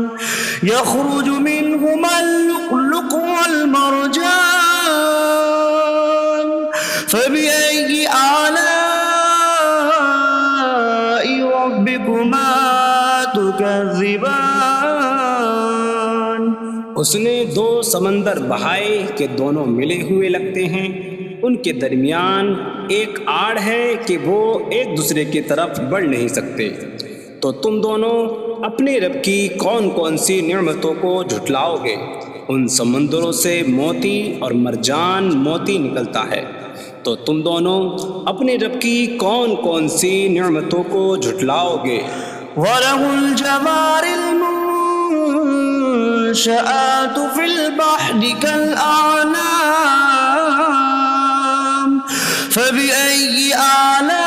S1: يخرج منهما اللؤلؤ تكذبان
S2: اس نے دو سمندر بہائے کہ دونوں ملے ہوئے لگتے ہیں، ان کے درمیان ایک آڑ ہے کہ وہ ایک دوسرے کی طرف بڑھ نہیں سکتے، تو تم دونوں اپنے رب کی کون کون سی نعمتوں کو جھٹلاؤ گے؟ ان سمندروں سے موتی اور مرجان موتی نکلتا ہے، تو تم دونوں اپنے رب کی کون کون سی نعمتوں کو جھٹلاؤ گے؟
S1: وله الجوار المنشآت في البحر كالأعلام فبأي آلاء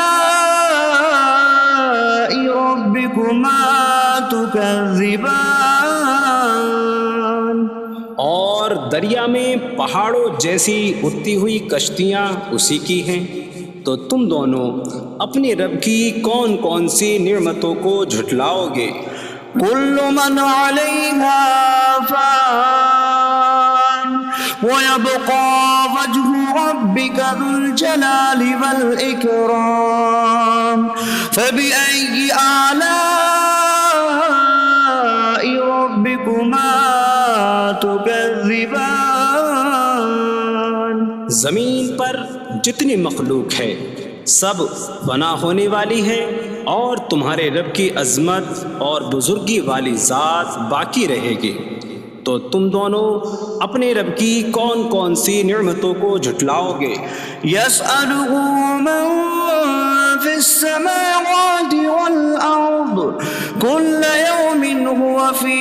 S1: ربكما تكذبان
S2: اور دریا میں پہاڑوں جیسی اڑتی ہوئی کشتیاں اسی کی ہیں، تو تم دونوں اپنے رب کی کون کون سی نعمتوں کو جھٹلاؤ گے؟
S1: كل من عليها فان ويبقى وجه ربك ذو الجلال والإكرام فبأي آلاء ربكما تكذبان
S2: زمین پر جتنی مخلوق ہے سب فنا ہونے والی ہے، اور تمہارے رب کی عظمت اور بزرگی والی ذات باقی رہے گی، تو تم دونوں اپنے رب کی کون کون سی نعمتوں کو جھٹلاؤ گے؟
S1: يسأله من في السماوات والأرض كل يوم هو في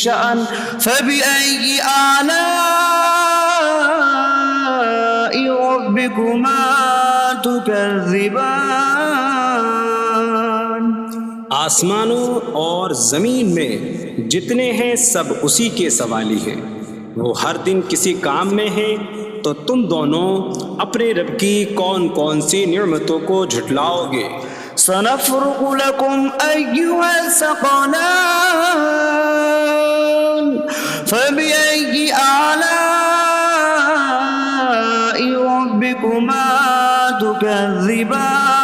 S1: شأن فبأي آلاء ربكما تكذبان
S2: آسمانوں اور زمین میں جتنے ہیں سب اسی کے سوالی ہیں، وہ ہر دن کسی کام میں ہیں، تو تم دونوں اپنے رب کی کون کون سی نعمتوں کو جھٹلاؤ گے؟
S1: سنفرغ لكم أيها الثقلان فبأي آلاء ربكما تكذبان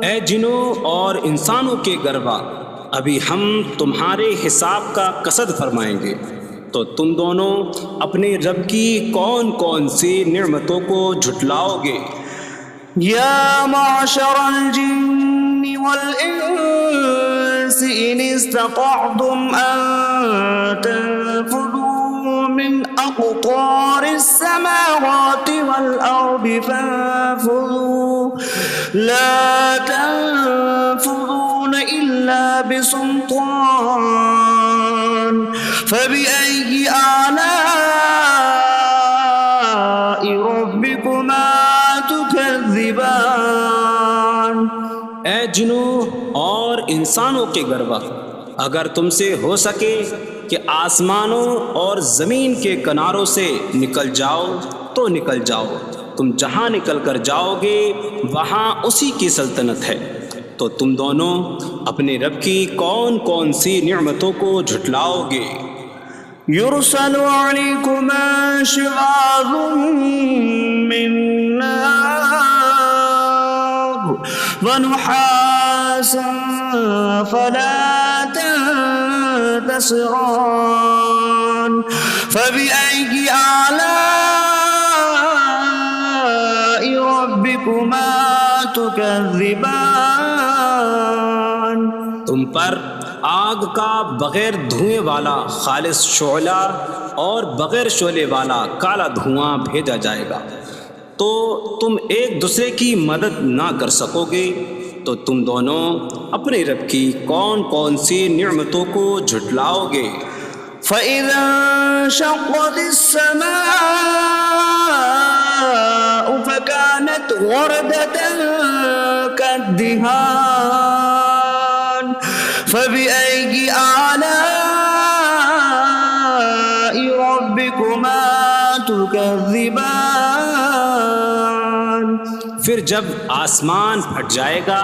S2: اے جنوں اور انسانوں کے گروہ، ابھی ہم تمہارے حساب کا قصد فرمائیں گے، تو تم دونوں اپنے رب کی کون کون سی نعمتوں کو جھٹلاؤ گے؟
S1: يا معشر الجن والإنس إن استطعتم أن تنفذوا من أقطار السماوات والأرض فانفذوا لا تنفذون إلا بسلطان فبأي آلاء ربكما تكذبان
S2: اے جنوں اور انسانوں کے گروہ، اگر تم سے ہو سکے کہ آسمانوں اور زمین کے کناروں سے نکل جاؤ تو نکل جاؤ، تم جہاں نکل کر جاؤ گے وہاں اسی کی سلطنت ہے، تو تم دونوں اپنے رب کی کون کون سی نعمتوں کو جھٹلاؤ گے؟
S1: يرسل عليكما شواظ من نار ونحاس فلا تنتصران فبأي آلاء ربكما تكذبان
S2: تم پر آگ کا بغیر دھوئیں والا خالص شعلہ اور بغیر شعلے والا کالا دھواں بھیجا جائے گا، تو تم ایک دوسرے کی مدد نہ کر سکو گے، تو تم دونوں اپنے رب کی کون کون سی نعمتوں کو جھٹلاؤ گے؟
S1: فإذا انشقت السماء فكانت وردة كالدهان فبأي آلاء ربكما تكذبان
S2: پھر جب آسمان پھٹ جائے گا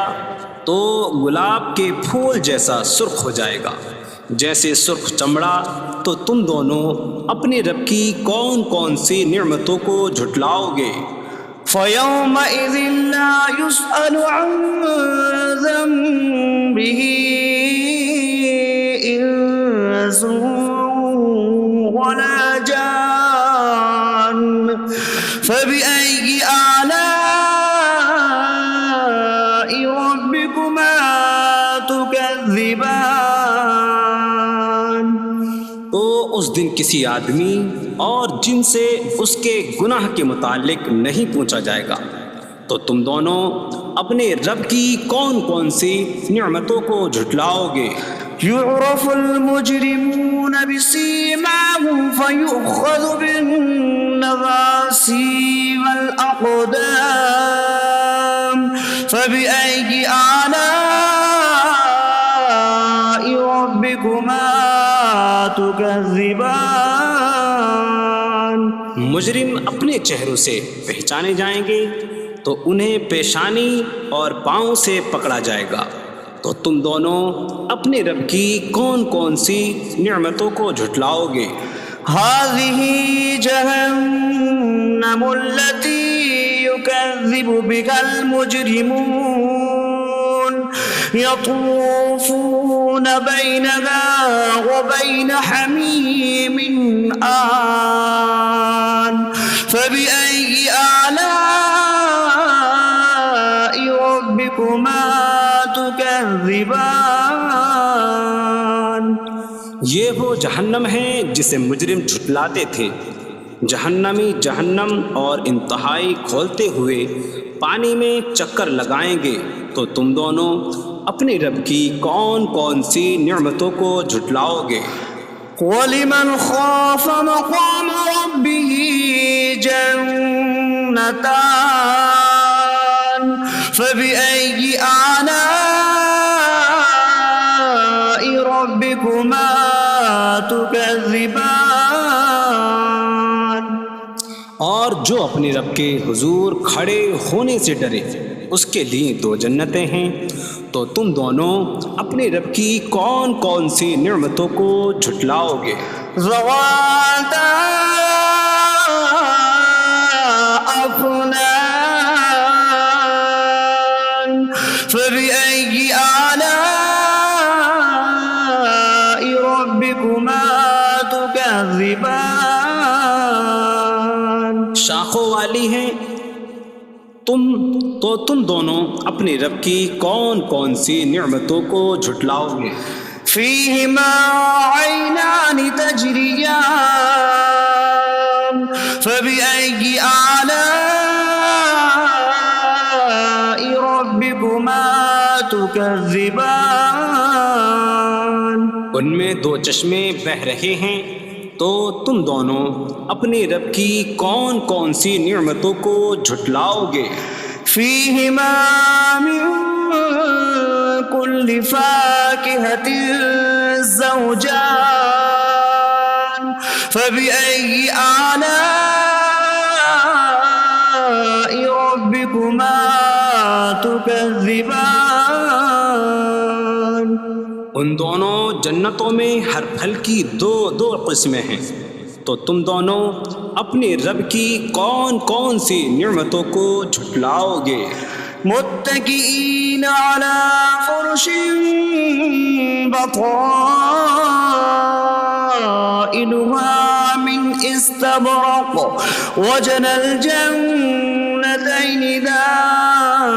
S2: تو گلاب کے پھول جیسا سرخ ہو جائے گا، جیسے سرخ چمڑا، تو تم دونوں اپنے رب کی کون کون سی نعمتوں کو جھٹلاؤ گے؟
S1: فيومئذ لا يسأل عن ذنبه تكذبان
S2: تو اس دن کسی آدمی اور جن سے اس کے گناہ کے متعلق نہیں پوچھا جائے گا، تو تم دونوں اپنے رب کی کون کون سی نعمتوں کو جھٹلاؤ گے؟
S1: يعرف المجرمون بسيماهم فيؤخذ بالنواسي والأقدام فبأي آلاء ربكما تكذبان
S2: مجرم اپنے چہروں سے پہچانے جائیں گے تو انہیں پیشانی اور پاؤں سے پکڑا جائے گا، تو تم دونوں اپنے رب کی کون کون سی نعمتوں کو جھٹلاؤ گے؟
S1: هذه جهنم التي يكذب بها المجرمون يطوفون بينها وبين حميم آن فبأي آلاء ربكما تكذبان
S2: یہ وہ جہنم ہے جسے مجرم جھٹلاتے تھے۔ جہنمی جہنم اور انتہائی کھولتے ہوئے پانی میں چکر لگائیں گے، تو تم دونوں اپنے رب کی کون کون سی نعمتوں کو جھٹلاؤ گے؟
S1: وَلِمَنْ خَافَ مَقَامَ رَبِّهِ جَنَّتَانِ فَبِأَيِّ آلَاءِ رَبِّكُمَا تُكَذِّبَانِ
S2: اور جو اپنے رب کے حضور کھڑے ہونے سے ڈرے اس کے لیے دو جنتیں ہیں، تو تم دونوں اپنے رب کی کون کون سی نعمتوں کو جھٹلاؤ گے؟
S1: ذواتا أفنان فبأي آلاء ربكما تكذبان
S2: شاخوں والی ہیں تم دونوں اپنے رب کی کون کون سی نعمتوں کو جھٹلاؤ گے؟
S1: فيهما عينان تجريان فبأي آلاء ربكما تكذبان
S2: ان میں دو چشمے بہہ رہے ہیں، تو تم دونوں اپنے رب کی کون کون سی نعمتوں کو جھٹلاؤ گے؟
S1: فيهما من كل فاكهة زوجان فبأي آلاء ربكما تكذبان
S2: ان دونوں جنتوں میں ہر پھل کی دو قسمیں ہیں، تو تم دونوں اپنے رب کی کون کون سی نعمتوں کو جھٹلاؤ گے؟
S1: متكئين على فرش بطائنها من استبرق وجنى الجنتين دان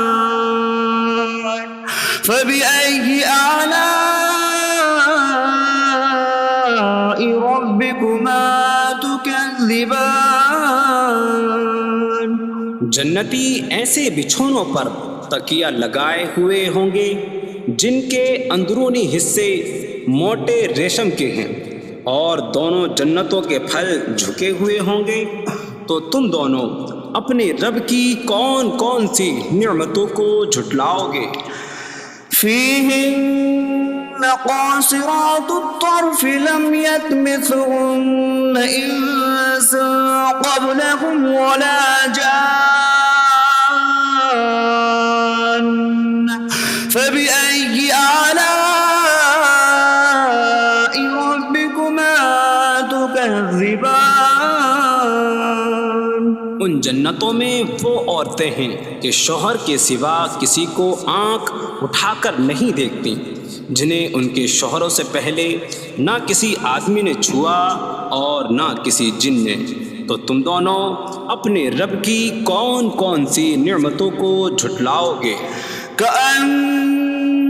S1: فبأي آلاء ربكما تكذبان
S2: جنتی ایسے بچھونوں پر تکیہ لگائے ہوئے ہوں گے جن کے اندرونی حصے موٹے ریشم کے ہیں، اور دونوں جنتوں کے پھل جھکے ہوئے ہوں گے، تو تم دونوں اپنے رب کی کون کون سی نعمتوں کو جھٹلاؤ گے؟
S1: فيهن قاصرات الطرف لم يطمثهن إنس قبلهم ولا جان فبأي آلاء ربكما تكذبان
S2: ان جنتوں میں وہ عورتیں ہیں کہ شوہر کے سوا کسی کو آنکھ اٹھا کر نہیں دیکھتی، جنہیں ان کے شوہروں سے پہلے نہ کسی آدمی نے چھوا اور نہ کسی جن نے، تو تم دونوں اپنے رب کی کون کون سی نعمتوں کو جھٹلاؤ گے؟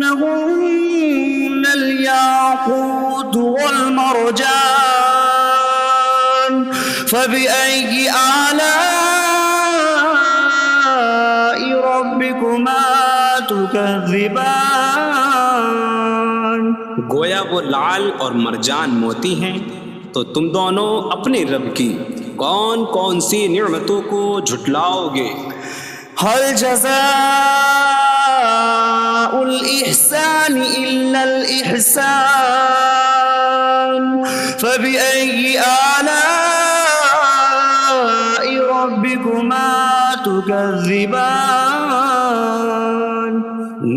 S1: كأنهن الياقوت والمرجان فبأي آلاء ربكما تكذبان.
S2: گویا وہ لعل اور مرجان موتی ہیں، تو تم دونوں اپنے رب کی کون کون سی نعمتوں کو جھٹلاؤ گے؟
S1: هل جزاء الإحسان إلا الإحسان فبأي آلاء ربكما تكذبان.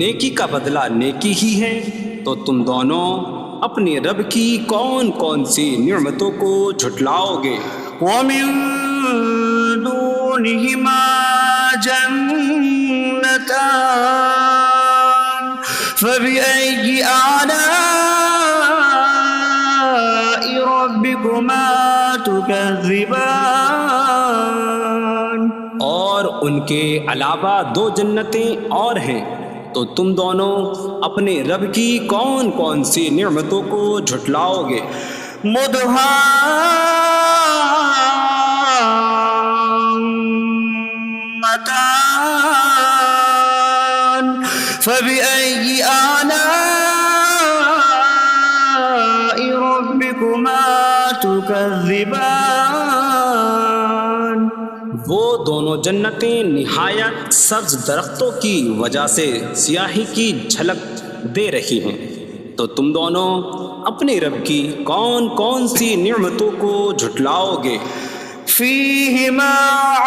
S2: نیکی کا بدلہ نیکی ہی ہے، تو تم دونوں اپنے رب کی کون کون سی نعمتوں کو جھٹلاؤ گے؟
S1: ومن دونهما جنتان فبأي آلاء ربكما تكذبان.
S2: اور ان کے علاوہ دو جنتیں اور ہیں، تو تم دونوں اپنے رب کی کون کون سی نعمتوں کو جھٹلاؤ گے؟
S1: مدهامتان فبأي آلاء ربكما تكذبان.
S2: وہ دونوں جنتیں نہایت سبز درختوں کی وجہ سے سیاہی کی جھلک دے رہی ہیں، تو تم دونوں اپنے رب کی کون کون سی نعمتوں کو جھٹلاؤ گے؟
S1: فيهما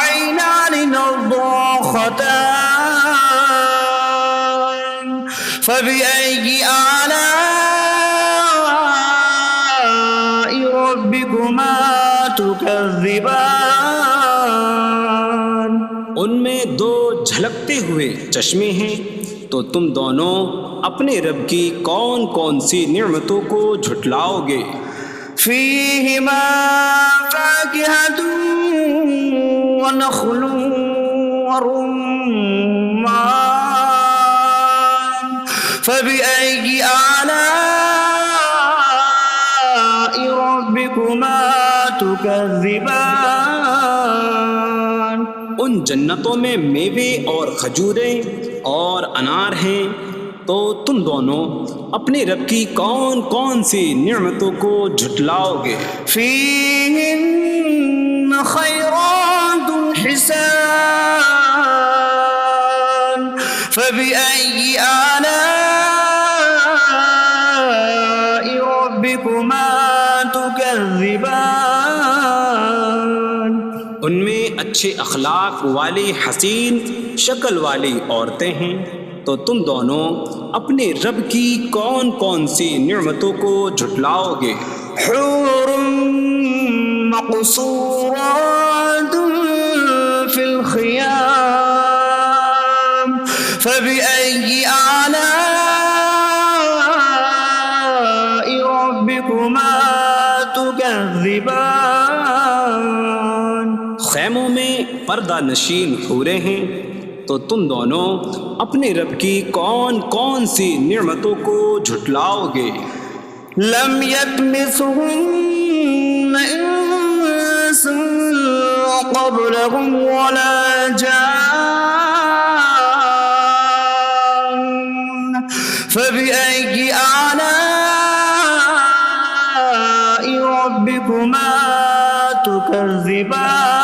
S1: عينان نضاختان فبأي آلاء ربكما تكذبان.
S2: ان میں دو جھلکتے ہوئے چشمے ہیں، تو تم دونوں اپنے رب کی کون کون سی نعمتوں کو جھٹلاؤ گے؟
S1: فيهما فاكهة ونخل ورمان فبأي آلاء ربكما تكذبان.
S2: ان جنتوں میں میوے اور کھجوریں اور انار ہیں، تو تم دونوں اپنے رب کی کون کون سی نعمتوں کو جھٹلاؤ گے؟
S1: فيهن خيرات حسان فبأي آلاء ربكما تكذبان.
S2: ان میں اچھے اخلاق والی حسین شکل والی عورتیں ہیں، تو تم دونوں اپنے رب کی کون کون سی نعمتوں کو جھٹلاؤ گے؟
S1: حور مقصورات في الخيام فبأي آلاء ربكما تكذبان.
S2: خیموں میں پردہ نشین حوریں ہیں، تو تم دونوں اپنے رب کی کون کون سی نعمتوں کو جھٹلاؤ گے؟
S1: لم يطمثهن انس قبلهم ولا جان فبأي آلاء ربكما تكذبان.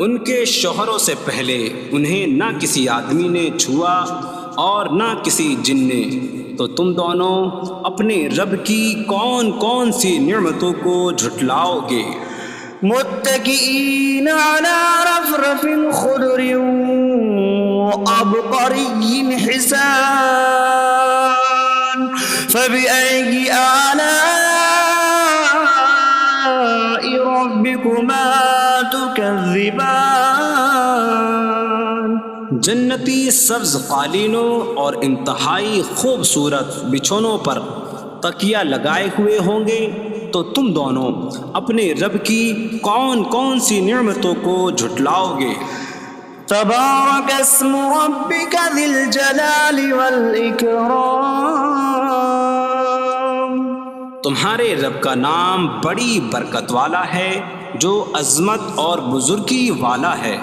S2: ان کے شوہروں سے پہلے انہیں نہ کسی آدمی نے چھوا اور نہ کسی جن نے، تو تم دونوں اپنے رب کی کون کون سی نعمتوں کو جھٹلاؤ گے؟
S1: متكئين على رفرف خضر وعبقري حسان فبأي آلاء ربكما تكذبان.
S2: جنتی سبز قالینوں اور انتہائی خوبصورت بچھونوں پر تکیہ لگائے ہوئے ہوں گے، تو تم دونوں اپنے رب کی کون کون سی نعمتوں کو جھٹلاؤ گے؟
S1: تبارك اسم ربك ذي الجلال والإكرام.
S2: تمہارے رب کا نام بڑی برکت والا ہے جو عظمت اور بزرگی والا ہے.